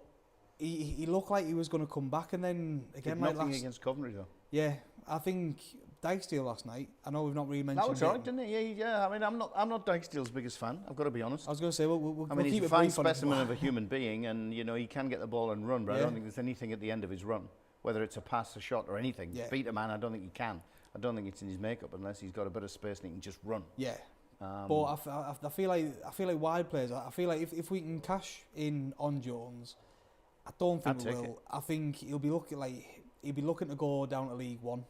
he looked like he was going to come back, and then again, did nothing against Coventry though. Yeah, I think Dykesdale last night. I know we've not really mentioned. That was alright, didn't he? Yeah. I mean, I'm not Dykesdale's biggest fan. I've got to be honest. I was going to say, we'll I mean, keep he's it a fine brief on it. specimen of a human being, and you know he can get the ball and run. But I don't think there's anything at the end of his run, whether it's a pass, a shot, or anything. Yeah. Beat a man, I don't think he can. I don't think it's in his makeup unless he's got a bit of space and he can just run. Yeah. But I feel like wide players. I feel like if we can cash in on Jones, I don't think we will. I think he'll be looking to go down to League One.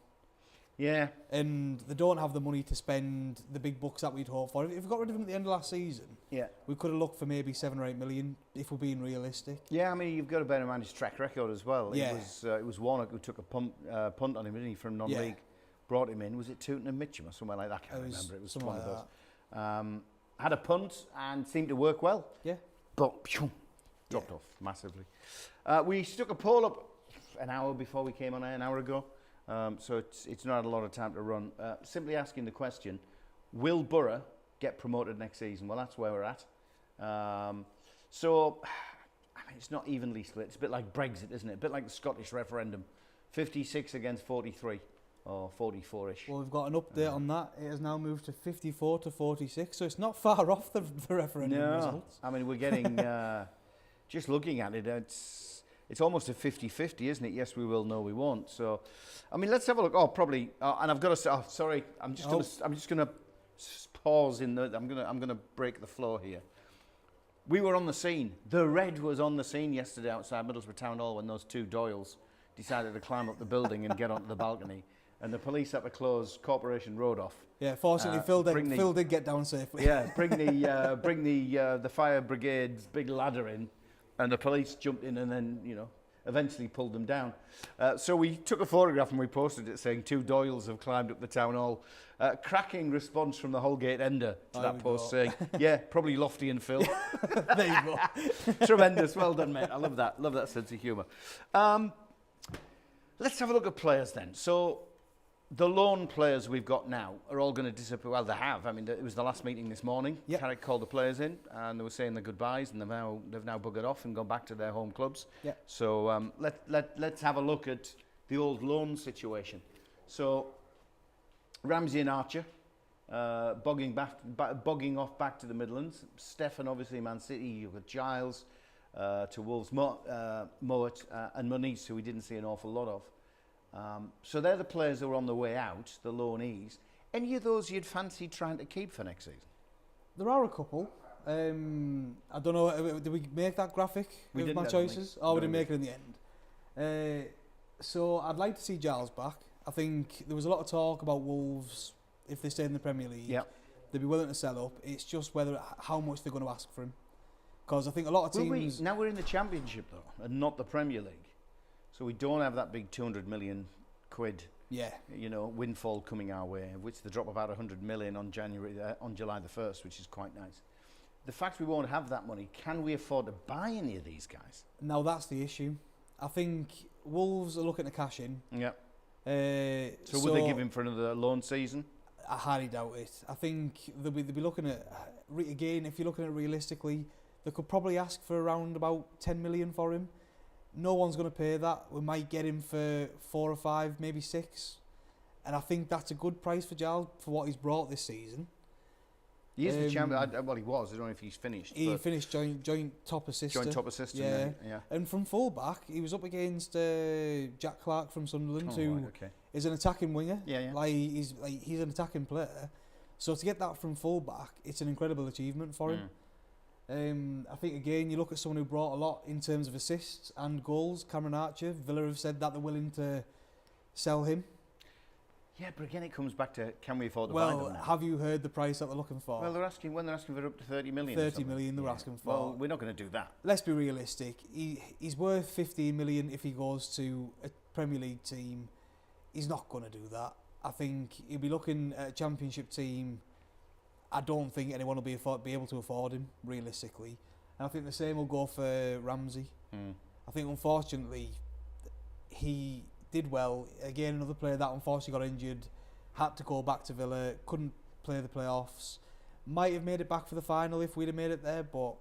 Yeah. And they don't have the money to spend the big bucks that we'd hope for. If we got rid of him at the end of last season, we could have looked for maybe 7 or 8 million if we're being realistic. Yeah, I mean you've got to bear in mind his track record as well. Yeah. It was Warnock who took a punt on him, didn't he, from non-league. Yeah. Brought him in. Was it Tooten and Mitchum or somewhere like that? I can't remember. It was one of those. Had a punt and seemed to work well. Yeah. But dropped off massively. We stuck a poll up an hour before we came on air, an hour ago. So it's not a lot of time to run. Simply asking the question, will Borough get promoted next season? Well, that's where we're at. So, I mean, it's not evenly split. It's a bit like Brexit, isn't it? A bit like the Scottish referendum. 56 against 43. Or 44-ish. Well, we've got an update on that. It has now moved to 54 to 46, so it's not far off the referendum results. I mean, we're getting, just looking at it, it's almost a 50-50, isn't it? Yes, we will. No, we won't. So, I mean, let's have a look. Oh, probably. And I've got to say, sorry, I'm just gonna pause in the. I'm gonna break the flow here. We were on the scene. The Red was on the scene yesterday outside Middlesbrough Town Hall when those two Doyles decided to climb up the building and get onto the balcony, and the police had to close Corporation Road off. Yeah, fortunately, Phil did get down safely. Yeah, bring the fire brigade's big ladder in, and the police jumped in and then eventually pulled them down. So we took a photograph and we posted it saying 2 Doyles have climbed up the town hall. Cracking response from the Holgate Ender to that post saying, yeah, probably Lofty and Phil. There you go. Tremendous, well done, mate. I love that sense of humour. Let's have a look at players then. So the loan players we've got now are all going to disappear. Well, they have. I mean, it was the last meeting this morning. Yep. Carrick called the players in, and they were saying their goodbyes, and they've now buggered off and gone back to their home clubs. Yep. So let's have a look at the old loan situation. So Ramsey and Archer, bogging off back to the Midlands. Stefan, obviously, Man City. You've got Giles to Wolves, Mowat, and Moniz, who we didn't see an awful lot of. So they're the players who are on the way out, the loanees. Any of those you'd fancy trying to keep for next season? There are a couple. I don't know, did we make that graphic We with didn't, my I don't choices? think. Oh, we No, didn't make it in the end. So I'd like to see Giles back. I think there was a lot of talk about Wolves, if they stay in the Premier League, they'd be willing to sell up. It's just how much they're going to ask for him. Because I think a lot of teams... Now we're in the Championship, though, and not the Premier League. So we don't have that big 200 million quid, windfall coming our way, of which they drop about 100 million on July the 1st, which is quite nice. The fact we won't have that money, can we afford to buy any of these guys? Now that's the issue. I think Wolves are looking to cash in. Yeah. So would they give him for another loan season? I highly doubt it. I think they'll be looking at, again, if you're looking at realistically, they could probably ask for around about 10 million for him. No one's going to pay that. We might get him for 4 or 5, maybe 6. And I think that's a good price for Giles for what he's brought this season. He is the champion. Well, he was. I don't know if he's finished. He finished joint top assistant. Joint top assistant, yeah. And from full-back, he was up against Jack Clark from Sunderland, who is an attacking winger. Yeah. He's an attacking player. So to get that from full-back, it's an incredible achievement for him. I think, again, you look at someone who brought a lot in terms of assists and goals, Cameron Archer. Villa have said that they're willing to sell him. Yeah, but again, it comes back to, can we afford to buy them now? Have you heard the price that they're looking for? Well, they're asking for up to 30 million. 30 million they were asking for. Well, we're not going to do that. Let's be realistic. He's worth 15 million if he goes to a Premier League team. He's not going to do that. I think he'll be looking at a Championship team. I don't think anyone will be able to afford him, realistically. And I think the same will go for Ramsey. I think, unfortunately, he did well. Again, another player that unfortunately got injured, had to go back to Villa, couldn't play the playoffs. Might have made it back for the final if we'd have made it there, but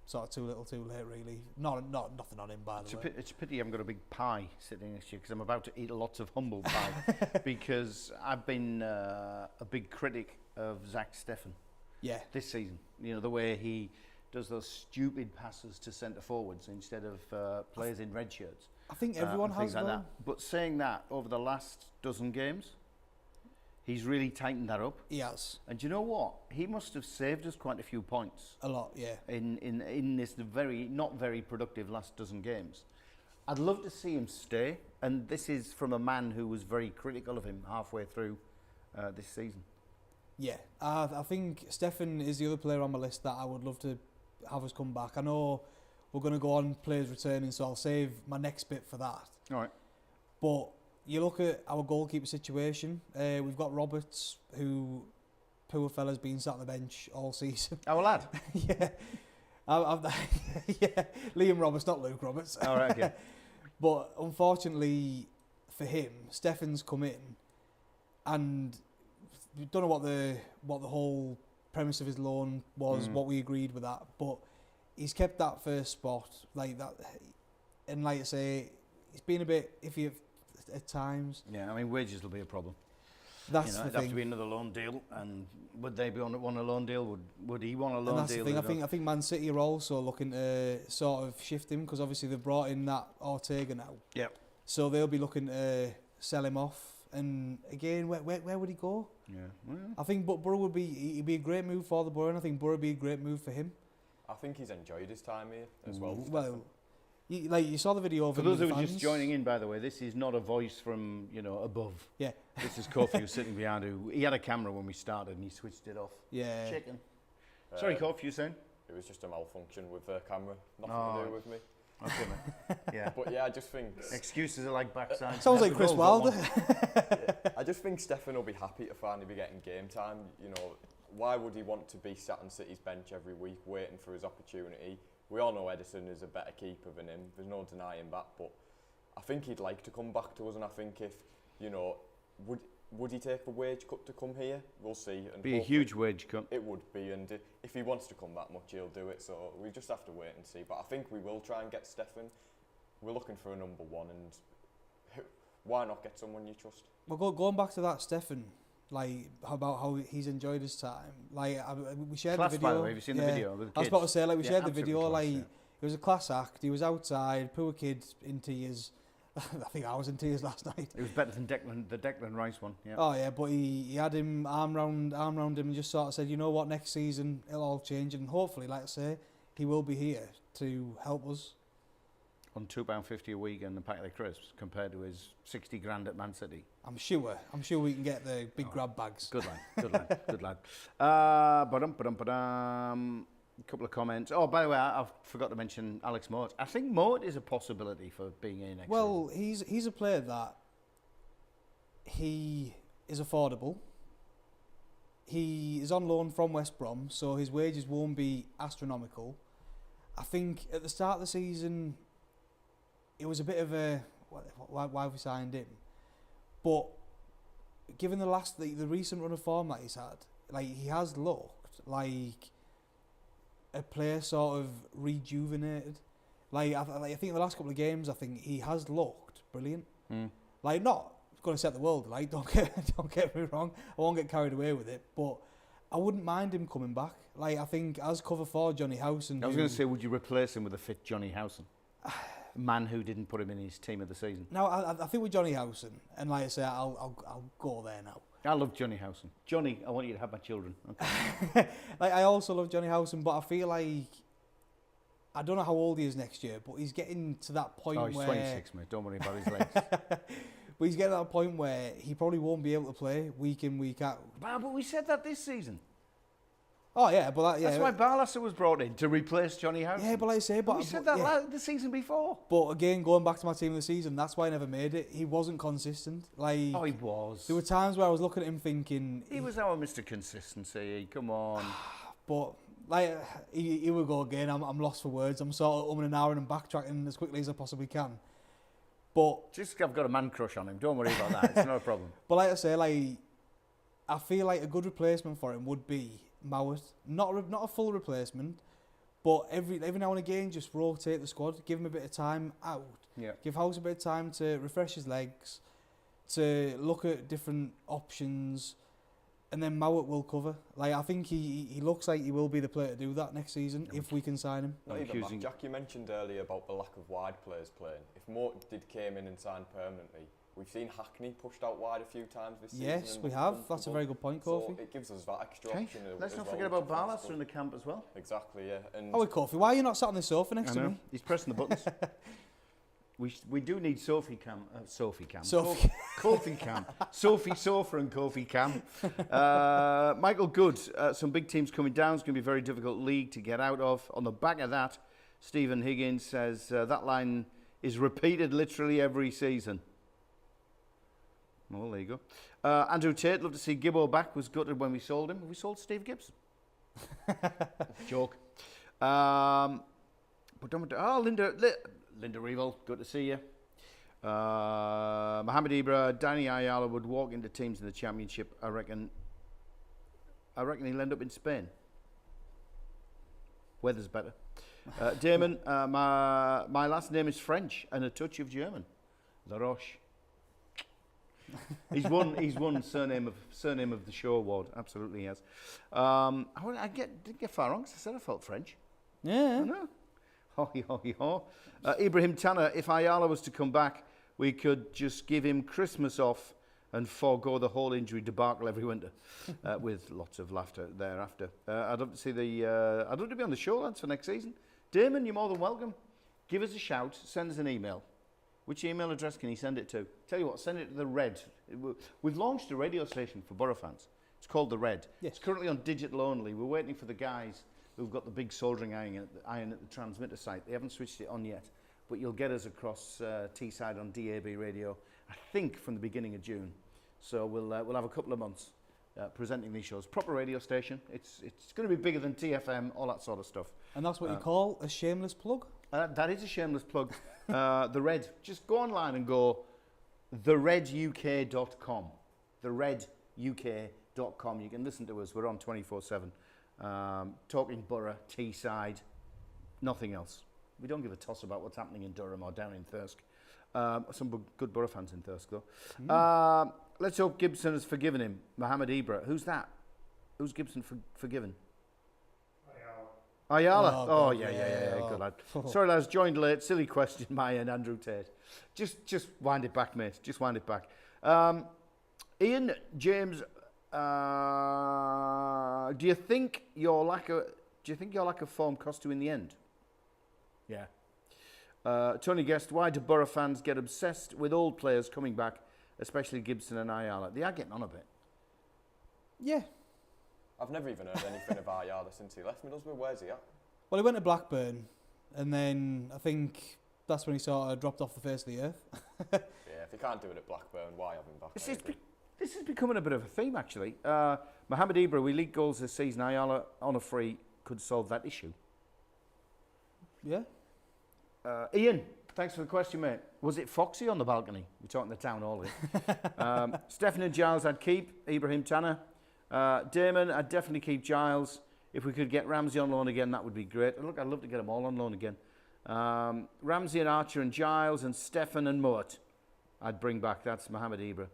sort of too little too late, really. Nothing on him, by the way. It's a pity I haven't got a big pie sitting next to you, because I'm about to eat lots of humble pie, because I've been a big critic of Zach Steffen this season. You know, the way he does those stupid passes to centre forwards instead of players in red shirts. I think everyone has like that. But saying that, over the last dozen games, he's really tightened that up. He has. And do you know what? He must have saved us quite a few points. A lot, yeah. In this not very productive last dozen games. I'd love to see him stay. And this is from a man who was very critical of him halfway through this season. Yeah, I think Steffen is the other player on my list that I would love to have us come back. I know we're going to go on players returning, so I'll save my next bit for that. All right. But you look at our goalkeeper situation. We've got Roberts, who, poor fella's been sat on the bench all season. Our lad. Yeah. Yeah, Liam Roberts, not Luke Roberts. All right, okay. But unfortunately for him, Steffen's come in, and we don't know what the whole premise of his loan was, what we agreed with that, but he's kept that first spot like that, and like I say, it's been a bit iffy at times. Yeah, I mean, wages will be a problem. That's You know, the it'd have to thing. be another loan deal, and would they be want a loan deal? Would he want a And loan that's deal? the thing. I think Man City are also looking to sort of shift him because obviously they've brought in that Ortega now. Yep. So they'll be looking to sell him off. And again, where would he go? Yeah. Well, I think Borough would he'd be a great move for the Borough, and I think Borough would be a great move for him. I think he's enjoyed his time here as well. Well, you saw the video of for him those with who the are just fans. joining in, by the way, this is not a voice from above. Yeah. This is Kofi who's sitting behind. He had a camera when we started, and he switched it off. Yeah. Chicken. Sorry, Kofi, you saying? It was just a malfunction with the camera, nothing Oh. to do with me. Okay, mate. Yeah. But yeah, I just think Excuses are like backside. Sounds like Chris We've all got Wilder. one. I just think Stefan will be happy to finally be getting game time. You know, why would he want to be sat on City's bench every week waiting for his opportunity? We all know Edison is a better keeper than him. There's no denying that. But I think he'd like to come back to us, and I think if would he take the wage cut to come here? We'll see. And Be a huge wage cut. It would be, and if he wants to come that much, he'll do it. So we just have to wait and see. But I think we will try and get Stefan. We're looking for a number one, and why not get someone you trust? Well, going back to that, Stefan, like about how he's enjoyed his time. Like we shared Class, the video. by the way. Have you seen the video with the I was kids? about to say, like we Yeah, shared the absolutely video. class, Like yeah. it was a class act. He was outside, poor kid in tears. I think I was in tears last night. It was better than the Declan Rice one. Yeah. Oh yeah, but he had him arm round him and just sort of said, you know what, next season it'll all change, and hopefully, like I say, he will be here to help us. On £2.50 a week and a packet of crisps compared to his 60 grand at Man City. I'm sure we can get the big grab bags. Good lad, good lad, good lad. A couple of comments. Oh, by the way, I forgot to mention Alex Moat. I think Moat is a possibility for being here next Well, he's a player that he is affordable. He is on loan from West Brom, so his wages won't be astronomical. I think at the start of the season, it was a bit of a why have we signed him? But given the recent run of form that he's had, like he has looked like a player sort of rejuvenated. Like I think in the last couple of games, I think he has looked brilliant. Like not going to set the world alight. Don't get me wrong. I won't get carried away with it, but I wouldn't mind him coming back. Like I think as cover for Johnny Howson. I was going to say, would you replace him with a fit Johnny Howson? A man who didn't put him in his team of the season. No, I think with Johnny Howson, and like I say, I'll go there now. I love Johnny Howson. Johnny, I want you to have my children. Okay. Like I also love Johnny Howson, but I feel like I don't know how old he is next year, but he's getting to that point Oh, he's where 26, mate. Don't worry about his legs. but he's getting to that point where he probably won't be able to play week in, week out. But we said that this season. Oh yeah, but That's why Barlaser was brought in, to replace Johnny Howson. yeah, but like I say, but we said that yeah. the season before. But again, going back to my team of the season, that's why I never made it. He wasn't consistent. Like Oh, he was. there were times where I was looking at him thinking He was our Mr. Consistency. Come on. but like he will go again. I'm lost for words. I'm sort of and ahhing and backtracking as quickly as I possibly can. But Just I've got a man crush on him. Don't worry about that. It's not a problem. But like I say, like I feel like a good replacement for him would be Mowat. Not a full replacement, but every now and again just rotate the squad, give him a bit of time out. Yeah. Give House a bit of time to refresh his legs, to look at different options, and then Mowat will cover. Like I think he looks like he will be the player to do that next season if we can sign him. Not I'm even accusing- that. Jack, you mentioned earlier about the lack of wide players playing. If Morton came in and signed permanently, we've seen Hackney pushed out wide a few times this season. Yes, and we looked have. That's a comfortable. very good point, So Kofi. it gives us that extra Okay. option. Let's as not well, forget which about I think's Barlaser good. in the camp as well. Exactly, yeah. And Oh, Kofi, why are you not sat on the sofa next I to know. me? He's pressing the buttons. We do need Sophie Cam. Sophie Cam. Sophie. Kofi Cam. Sophie Sofa and Kofi Cam. Michael Good. Some big teams coming down. It's going to be a very difficult league to get out of. On the back of that, Stephen Higgins says that line is repeated literally every season. Well, there you go. Andrew Tate, love to see Gibbo back. Was gutted when we sold him. Have we sold Steve Gibson? Joke. Linda Revel, good to see you. Mohamed Ibra, Danny Ayala would walk into teams in the Championship. I reckon he'll end up in Spain. Weather's better. Damon, my last name is French and a touch of German. La Roche. He's won surname of the show award. Absolutely, he has. Didn't get far wrong. 'Cause I said I felt French. Yeah. I know. Ho. Ibrahim Tanner, if Ayala was to come back, we could just give him Christmas off and forego the whole injury debacle every winter, with lots of laughter thereafter. I'd love to see I'd love to be on the show, lads, for next season. Damon, you're more than welcome. Give us a shout. Send us an email. Which email address can you send it to? Tell you what, send it to the Red. We've launched a radio station for Borough fans. It's called the Red. Yes. It's currently on digital only. We're waiting for the guys who've got the big soldering iron at the transmitter site. They haven't switched it on yet, but you'll get us across Teesside on DAB radio, I think from the beginning of June. So we'll have a couple of months presenting these shows. Proper radio station. It's going to be bigger than TFM, all that sort of stuff. And that's what you call a shameless plug? That is a shameless plug. The Red. Just go online and go thereduk.com. Thereduk.com. You can listen to us. We're on 24/7. Talking Borough, Teesside, nothing else. We don't give a toss about what's happening in Durham or down in Thirsk. Some good Borough fans in Thirsk, though. Let's hope Gibson has forgiven him. Mohamed Ibra. Who's that? Who's Gibson forgiven? Ayala. Oh, yeah. Good lad. Sorry, lads, joined late. Silly question, Maya and Andrew Tate. Just wind it back, mate. Just wind it back. Ian James, do you think your lack of form cost you in the end? Yeah. Tony Guest, why do Borough fans get obsessed with old players coming back, especially Gibson and Ayala? They are getting on a bit. Yeah. I've never even heard anything of Ayala since he left Middlesbrough. Where's he at? Well, he went to Blackburn, and then I think that's when he sort of dropped off the face of the earth. Yeah, if he can't do it at Blackburn, why have him back? This is becoming a bit of a theme, actually. Mohamed Ibra, we leaked goals this season. Ayala on a free could solve that issue. Yeah. Ian, thanks for the question, mate. Was it Foxy on the balcony? We're talking the town hall here. Stephen and Giles, I'd keep. Ibrahim Tanner. Damon, I'd definitely keep Giles. If we could get Ramsey on loan again, that would be great. Look, I'd love to get them all on loan again. Ramsey and Archer and Giles and Stefan and Moat, I'd bring back. That's Mohamed Ibra.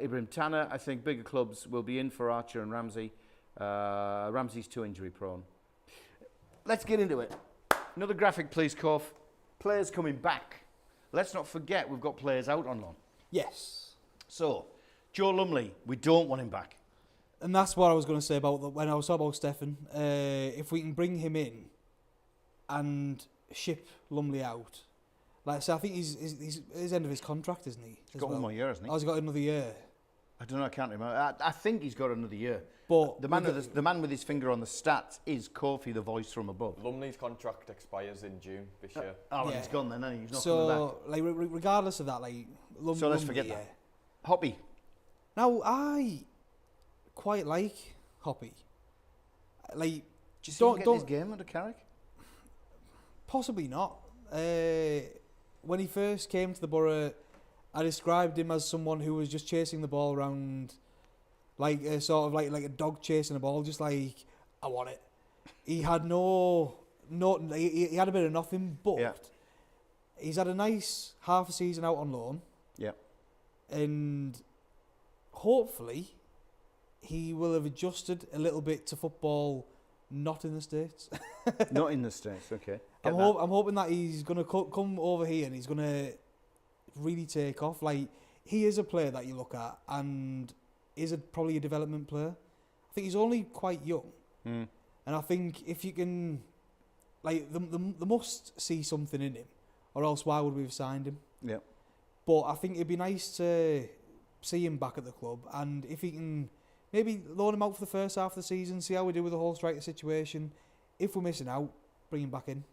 Ibrahim Tanner, I think bigger clubs will be in for Archer and Ramsey. Ramsey's too injury prone. Let's get into it. Another graphic, please, Corf. Players coming back. Let's not forget we've got players out on loan. Yes. So, Joe Lumley, we don't want him back. And that's what I was going to say about when I was talking about Stefan. If we can bring him in and ship Lumley out, like I say, I think he's his end of his contract, isn't he? He's got one more year, hasn't he? Oh, he's got another year. I don't know. I can't remember. I think he's got another year. But the man with his finger on the stats is Kofi, the voice from above. Lumley's contract expires in June this year. Oh, yeah. He's gone then, hasn't he? He's not coming back. So, like, regardless of that, like, so let's forget that. Hoppy. Now, I quite like Hoppy. Like, do you get his game under Carrick? Possibly not. When he first came to the Borough, I described him as someone who was just chasing the ball around, like a sort of like a dog chasing a ball, just like, I want it. He had he had a bit of nothing, but he's had a nice half a season out on loan. Yeah. And hopefully he will have adjusted a little bit to football not in the States. Not in the States, okay. I'm hoping that he's going to come over here and he's going to really take off. Like, he is a player that you look at and is probably a development player. I think he's only quite young. Mm. And I think if you can, like, they must see something in him, or else why would we have signed him? Yeah. But I think it'd be nice to see him back at the club, and if he can maybe loan him out for the first half of the season, see how we do with the whole striker situation. If we're missing out, bring him back in.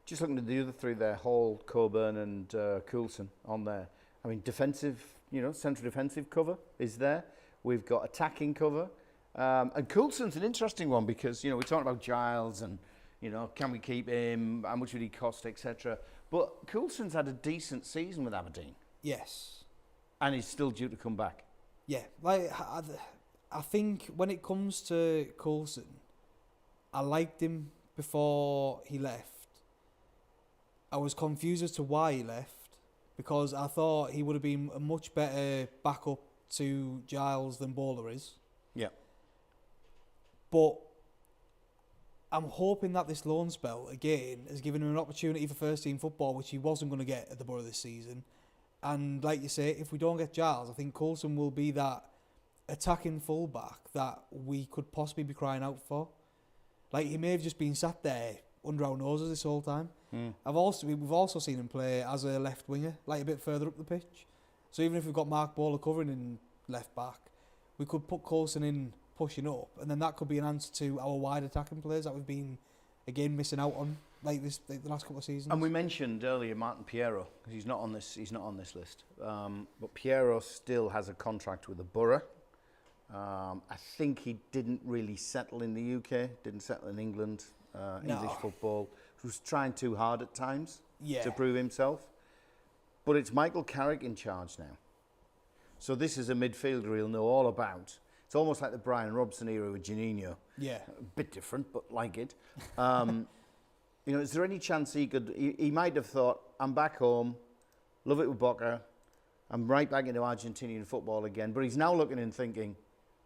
Just looking at the other three there, Hall, Coburn and Coulson on there. I mean, defensive, central defensive cover is there. We've got attacking cover. And Coulson's an interesting one because, we're talking about Giles and, can we keep him? How much would he cost, etc. But Coulson's had a decent season with Aberdeen. Yes. And he's still due to come back. Yeah, like, I think when it comes to Coulson, I liked him before he left. I was confused as to why he left because I thought he would have been a much better backup to Giles than Bowler is. Yeah. But I'm hoping that this loan spell, again, has given him an opportunity for first-team football, which he wasn't going to get at the Borough this season. And like you say, if we don't get Giles, I think Coulson will be that attacking fullback that we could possibly be crying out for. Like, he may have just been sat there under our noses this whole time. We've also seen him play as a left winger, like a bit further up the pitch. So even if we've got Mark Bowler covering in left back, we could put Coulson in pushing up, and then that could be an answer to our wide attacking players that we've been again missing out on like the last couple of seasons. And we mentioned earlier Martin Piero, because he's not on this list. But Piero still has a contract with the Borough. I think he didn't really settle in the UK, didn't settle in England, English football. He was trying too hard at times to prove himself. But it's Michael Carrick in charge now. So this is a midfielder he'll know all about. It's almost like the Brian Robson era with Janino. Yeah. A bit different, but like it. You know, is there any chance he might have thought, I'm back home, love it with Boca, I'm right back into Argentinian football again. But he's now looking and thinking,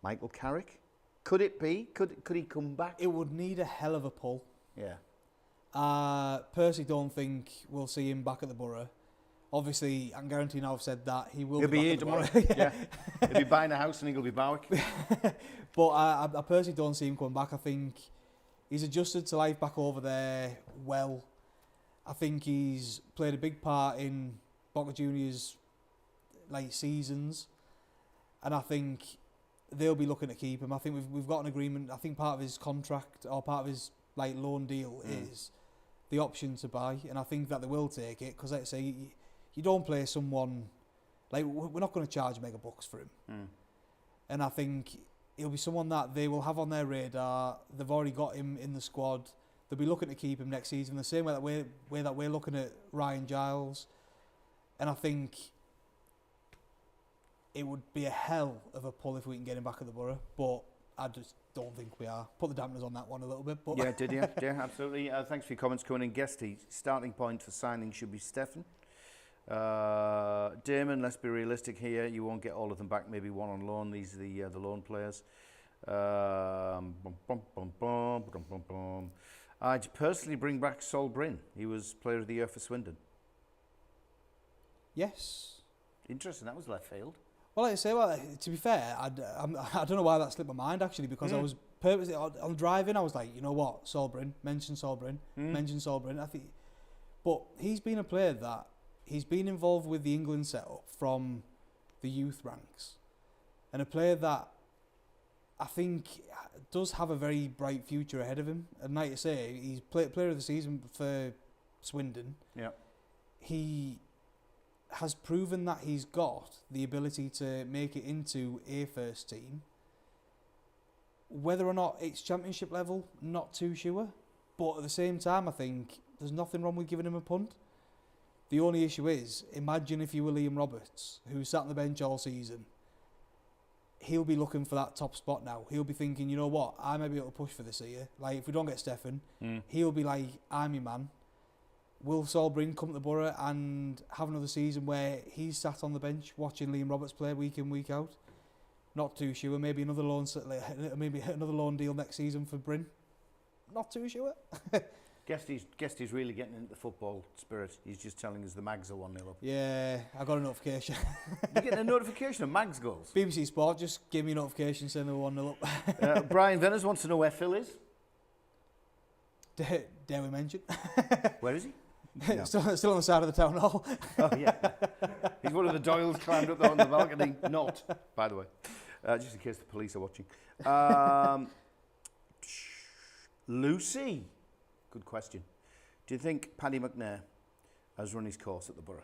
Michael Carrick? Could it be? Could he come back? It would need a hell of a pull. Yeah. Personally, don't think we'll see him back at the Borough. Obviously, I can guarantee now I've said that he'll be back here at the tomorrow. Borough. Yeah. He'll be buying a house and he'll be Bowick. But I personally don't see him coming back. I think he's adjusted to life back over there well. I think he's played a big part in Boca Juniors' seasons, and I think they'll be looking to keep him. I think we've got an agreement. I think part of his contract or part of his loan deal is the option to buy, and I think that they will take it because, like I say, you don't play someone we're not going to charge mega bucks for him, and I think he'll be someone that they will have on their radar. They've already got him in the squad. They'll be looking to keep him next season the same way that we're looking at Ryan Giles, and I think it would be a hell of a pull if we can get him back at the Borough, but I just don't think we are. Put the dampeners on that one a little bit. But Yeah, did you? Yeah, absolutely. Thanks for your comments coming in. Guesty, starting point for signing should be Stefan. Damon, let's be realistic here. You won't get all of them back, maybe one on loan. These are the loan players. I'd personally bring back Sol Bryn. He was player of the year for Swindon. yes. Interesting, that was left field. Well, like I say, to be fair, I don't know why that slipped my mind actually, because I was purposely on driving. I was like, you know what, Solbrin, mention Solbrin. I think, but he's been a player that he's been involved with the England setup from the youth ranks, and a player that I think does have a very bright future ahead of him. And like I say, he's player of the season for Swindon. Yeah. He has proven that he's got the ability to make it into a first team. Whether or not it's championship level, not too sure. But at the same time, I think there's nothing wrong with giving him a punt. The only issue is, imagine if you were Liam Roberts, who sat on the bench all season. He'll be looking for that top spot now. He'll be thinking, you know what, I may be able to push for this here. Like, if we don't get Stefan, he'll be like, I'm your man. Will Sol Bryn come to the Borough and have another season where he's sat on the bench watching Liam Roberts play week in, week out? Not too sure. Maybe another loan deal next season for Bryn. Not too sure. Guesty's really getting into the football spirit. He's just telling us the Mags are 1-0 up. Yeah, I got a notification. You getting a notification of Mags goals? BBC Sport just gave me a notification saying they were 1-0 up. Brian Venners wants to know where Phil is. Dare we mention? Where is he? No. Still on the side of the town hall. Oh, yeah. He's one of the Doyles climbed up there on the balcony. Not, by the way. Just in case the police are watching. Lucy. Good question. Do you think Paddy McNair has run his course at the Borough?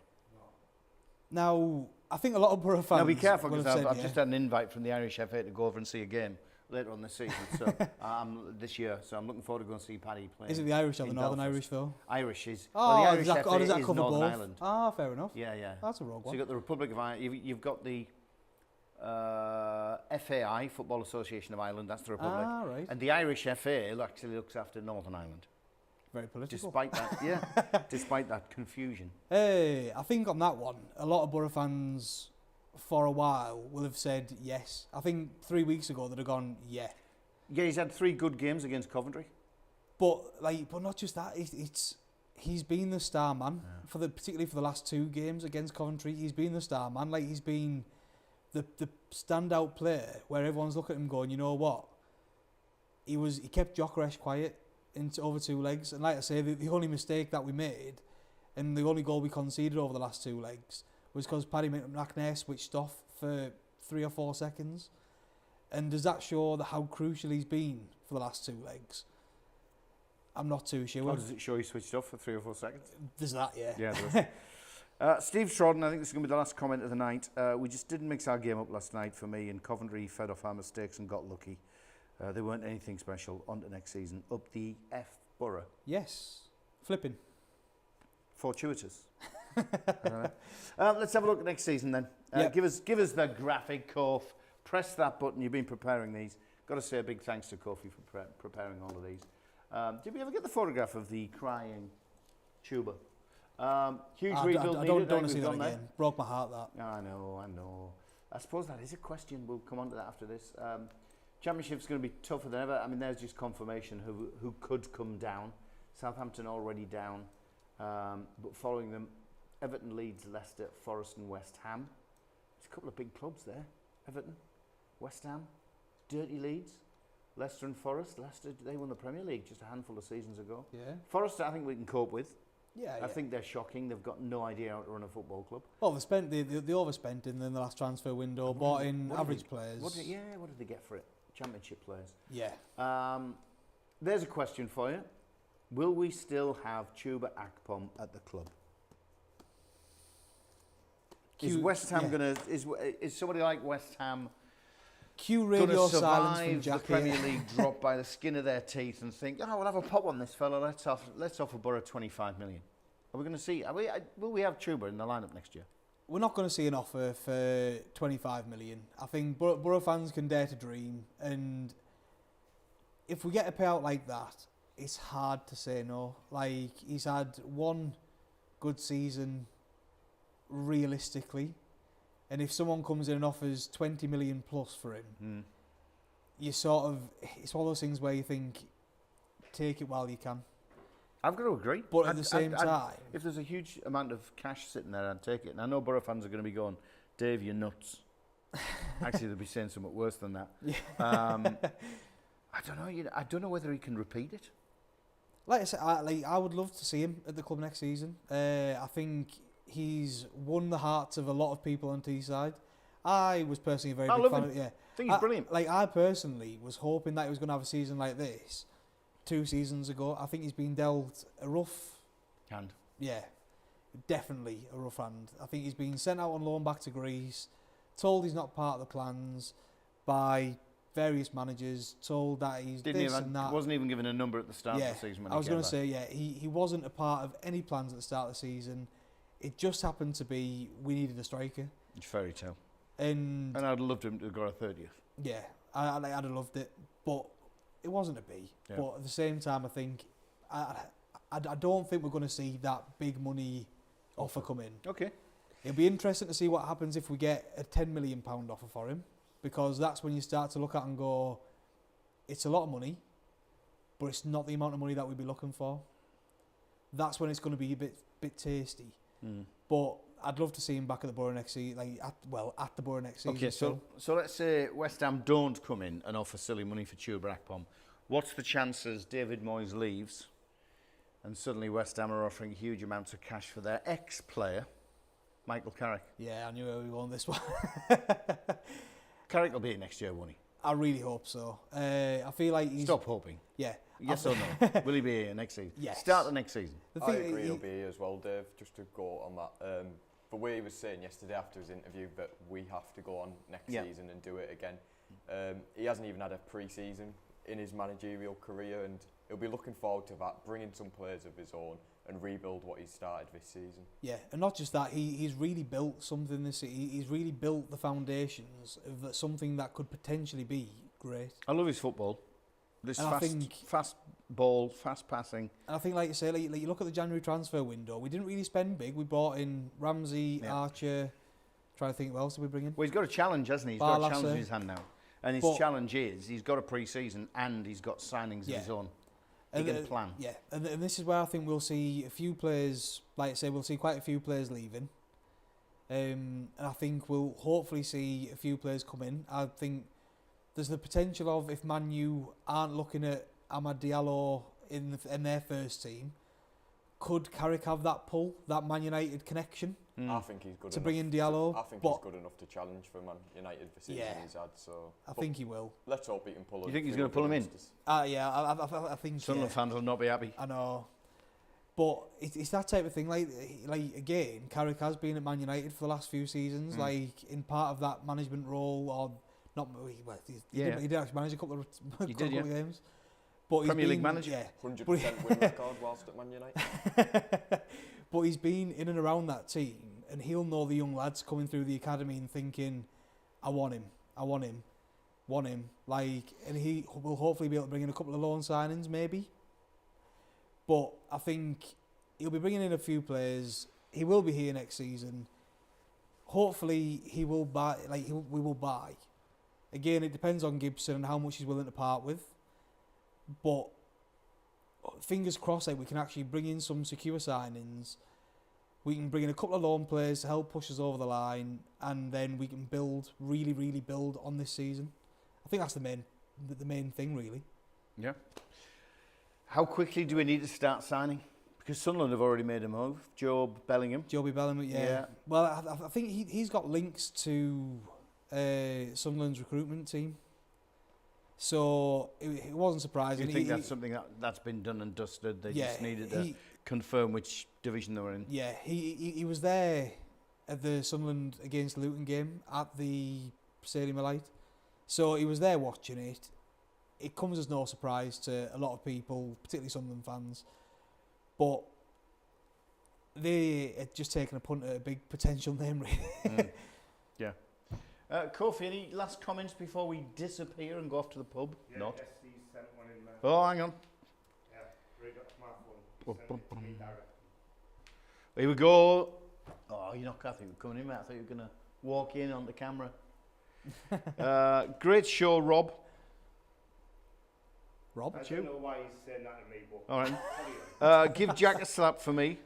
Now, I think a lot of Borough fans... Now, be careful, because I've yeah. just had an invite from the Irish FA to go over and see a game later on this season, so this year. So I'm looking forward to going to see Paddy play. Is it the Irish or the Northern Belfast. Irish, though? Irish is. Oh, well, the Irish FA does that is cover Northern both? Ireland. Ah, fair enough. Yeah, yeah. That's a rogue So one. you've got the Republic of Ireland, you've got the FAI, Football Association of Ireland, that's the Republic. Ah, right. And the Irish FA actually looks after Northern Ireland. Very political. Despite that, despite that confusion. Hey, I think on that one, a lot of Borough fans for a while will have said yes. I think 3 weeks ago they'd have gone yeah. Yeah, he's had 3 good games against Coventry. But not just that. He's been the star man particularly for the last 2 games against Coventry. He's been the star man. Like, he's been the standout player where everyone's looking at him going, you know what? He kept Gyökeres quiet over 2 legs, and like I say, the only mistake that we made, and the only goal we conceded over the last 2 legs, was because Paddy McNair switched off for 3 or 4 seconds. And does that show how crucial he's been for the last 2 legs? I'm not too sure. How does it show he switched off for 3 or 4 seconds? There's that, yeah. Yeah, there is. Steve Strodden, I think this is going to be the last comment of the night. We just didn't mix our game up last night for me, and Coventry fed off our mistakes and got lucky. They weren't anything special. On to next season. Up the F Borough. Yes. Flipping. Fortuitous. Let's have a look at next season then. Yep. Give us the graphic, Corf. Press that button. You've been preparing these. Got to say a big thanks to Kofi for preparing all of these. Did we ever get the photograph of the crying tuba? Huge rebuild I needed. don't want to see that again. Broke my heart, that. I know. I suppose that is a question. We'll come on to that after this. Championship's going to be tougher than ever. I mean, there's just confirmation who could come down. Southampton already down, but following them, Everton, Leeds, Leicester, Forest and West Ham. There's a couple of big clubs there. Everton, West Ham, dirty Leeds, Leicester and Forest. Leicester, they won the Premier League just a handful of seasons ago. Yeah. Forest, I think we can cope with. Yeah. I think they're shocking. They've got no idea how to run a football club. Well, they overspent in the last transfer window, bought in average players. What did they get for it? Championship players. Yeah. There's a question for you. Will we still have Chuba Akpom at the club? Is West Ham going to... Is somebody like West Ham Cue going to radio silence from survive the Jackie. Premier League drop by the skin of their teeth and think, we'll have a pop on this fella, let's offer Borough 25 million? Are we going to see... will we have Chuba in the lineup next year? We're not going to see an offer for 25 million. I think Borough fans can dare to dream, and if we get a payout like that, it's hard to say no. Like, he's had 1 good season realistically, and if someone comes in and offers 20 million plus for him, you sort of... It's one of those things where you think, take it while you can. I've got to agree. But at the same time... If there's a huge amount of cash sitting there, I'd take it. And I know Borough fans are going to be going, Dave, you're nuts. Actually, they'll be saying something worse than that. Yeah. I don't know. I don't know whether he can repeat it. Like I said, I would love to see him at the club next season. I think he's won the hearts of a lot of people on Teesside. I was personally a very big fan of it. Yeah. I think he's brilliant. I personally was hoping that he was going to have a season like this 2 seasons ago. I think he's been dealt a rough hand. Yeah, definitely a rough hand. I think he's been sent out on loan back to Greece, told he's not part of the plans by various managers, told that he's and that. Wasn't even given a number at the start of the season. When I was going to say, he wasn't a part of any plans at the start of the season. It just happened to be we needed a striker. It's fairy tale. And I'd have loved him to go a 30th. Yeah, I'd have loved it, but it wasn't to be. Yeah. But at the same time, I think I don't think we're going to see that big money offer come in. Okay. It'll be interesting to see what happens if we get a £10 million offer for him, because that's when you start to look at and go, it's a lot of money, but it's not the amount of money that we'd be looking for. That's when it's going to be a bit tasty. But I'd love to see him back at the Borough next season, at the Borough next season. Okay, so let's say West Ham don't come in and offer silly money for Chuba Akpom. What's the chances David Moyes leaves and suddenly West Ham are offering huge amounts of cash for their ex-player, Michael Carrick? Yeah, I knew where we were on this one. Carrick will be here next year, won't he? I really hope so. I feel like he's... Stop hoping. Yeah. Yes or no? Will he be here next season? Yes. Start the next season. I agree he'll be here as well, Dave, just to go on that. The way he was saying yesterday after his interview that we have to go on next season and do it again. He hasn't even had a pre-season in his managerial career, and he'll be looking forward to that, bringing some players of his own and rebuild what he's started this season. Yeah, and not just that, he's really built something this season. He's really built the foundations of something that could potentially be great. I love his football. This And I think- fast ball, fast passing. And I think, like you say, like you look at the January transfer window, we didn't really spend big. We brought in Ramsey, Yeah. Archer. Trying to think what else did we bring in? Well, he's got a challenge, hasn't he? He's got a challenge Barlaser. in his hand now. And his But- challenge is he's got a pre-season and he's got signings of Yeah. his own. He And, can plan. Yeah, and this is where I think we'll see a few players, like I say, we'll see quite a few players leaving. And I think we'll hopefully see a few players come in. I think there's the potential of, if Man U aren't looking at Amad Diallo in their first team, could Carrick have that pull, that Man United connection I think he's good to enough. bring in Diallo? I think but he's good enough to challenge for Man United the season Yeah. he's had. So I but think he will. let's hope he can pull. You think he's gonna pull him in? Yeah, I think. Sunderland Yeah. fans will not be happy. I know. But it's that type of thing. Like again, Carrick has been at Man United for the last few seasons. Like in part of that management role, or not. Well, he did actually manage a couple of games. But Premier League manager. Yeah. 100% win record whilst at Man United. But he's been in and around that team, and he'll know the young lads coming through the academy and thinking, "I want him." Like, and he will hopefully be able to bring in a couple of loan signings, maybe. But I think he'll be bringing in a few players. He will be here next season. Hopefully, he will buy. We will buy. Again, it depends on Gibson and how much he's willing to part with. But fingers crossed, we can actually bring in some secure signings. We can bring in a couple of loan players to help push us over the line, and then we can really build on this season. I think that's the main thing, really. Yeah. How quickly do we need to start signing? Because Sunderland have already made a move. Job Bellingham. Joby Bellingham, yeah. Well, I think he's got links to Sunderland's recruitment team. So it wasn't surprising. Do you think that's something that's been done and dusted? They just needed to confirm which division they were in. Yeah, he was there at the Sunderland against Luton game at the Stadium of Light. So he was there watching it. It comes as no surprise to a lot of people, particularly Sunderland fans. But they had just taken a punt at a big potential name, really. Yeah. Kofi, any last comments before we disappear and go off to the pub? Yeah, Not. SC sent one in there. Oh, hang on. Yeah, read up my phone. Sent it to me directly. Here we go. Oh, you're not Kathy. We're coming in, mate. I thought you were going to walk in on the camera. Great show, Rob. Rob? I don't know why he's saying that to me, but All right. carry on. Give Jack a slap for me.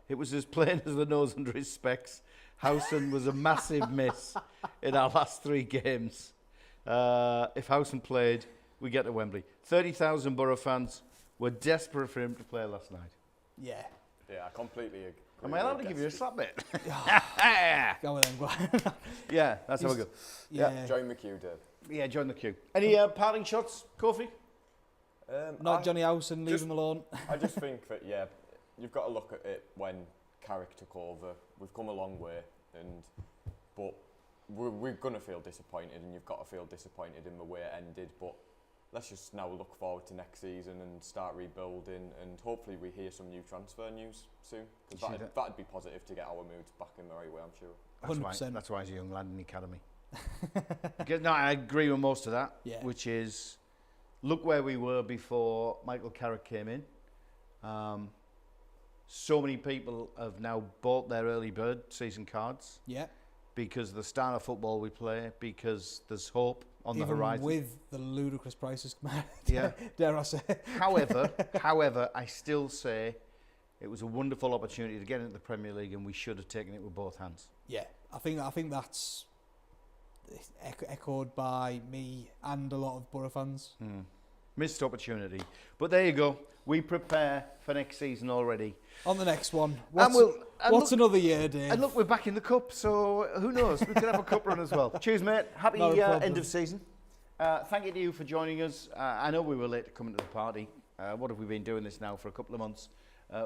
It was as plain as the nose under his specs. Howson was a massive miss in our last 3 games. If Howson played, we get to Wembley. 30,000 Borough fans were desperate for him to play last night. Yeah. Yeah, I completely agree. Am I allowed to give you a slap bit? Go with them, go on. Yeah, that's how we go. Yeah. Join the queue, Dave. Yeah, join the queue. Any parting shots, Kofi? Not Johnny Howson, leave him alone. I just think that, yeah, you've got to look at it when Carrick took over. We've come a long way, but we're going to feel disappointed, and you've got to feel disappointed in the way it ended. But let's just now look forward to next season and start rebuilding, and hopefully we hear some new transfer news soon. Because that'd be positive to get our moods back in the right way, I'm sure. 100%. That's why he's a young lad in the academy. Because, no, I agree with most of that, which is, look where we were before Michael Carrick came in. So many people have now bought their early bird season cards. Yeah. Because of the style of football we play, because there's hope on the horizon. With the ludicrous prices, Yeah. dare I say. However, I still say it was a wonderful opportunity to get into the Premier League, and we should have taken it with both hands. Yeah, I think that's echoed by me and a lot of Borough fans. Missed opportunity. But there you go. We prepare for next season already. On the next one. What's another year, Dave? And look, we're back in the cup, so who knows? We could have a cup run as well. Cheers, mate. Happy Not a problem. end of season. Thank you to you for joining us. I know we were late to coming to the party. What have we been doing this now for a couple of months?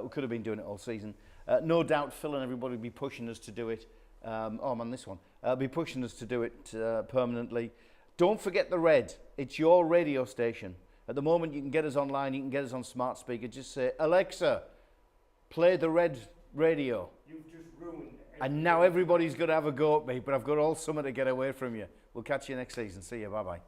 We could have been doing it all season. No doubt Phil and everybody will be pushing us to do it. I'm on this one. Be pushing us to do it permanently. Don't forget the Red. It's your radio station. At the moment, you can get us online. You can get us on smart speaker. Just say, Alexa, play the Red radio. You've just ruined it. And now everybody's going to have a go at me, but I've got all summer to get away from you. We'll catch you next season. See you. Bye-bye.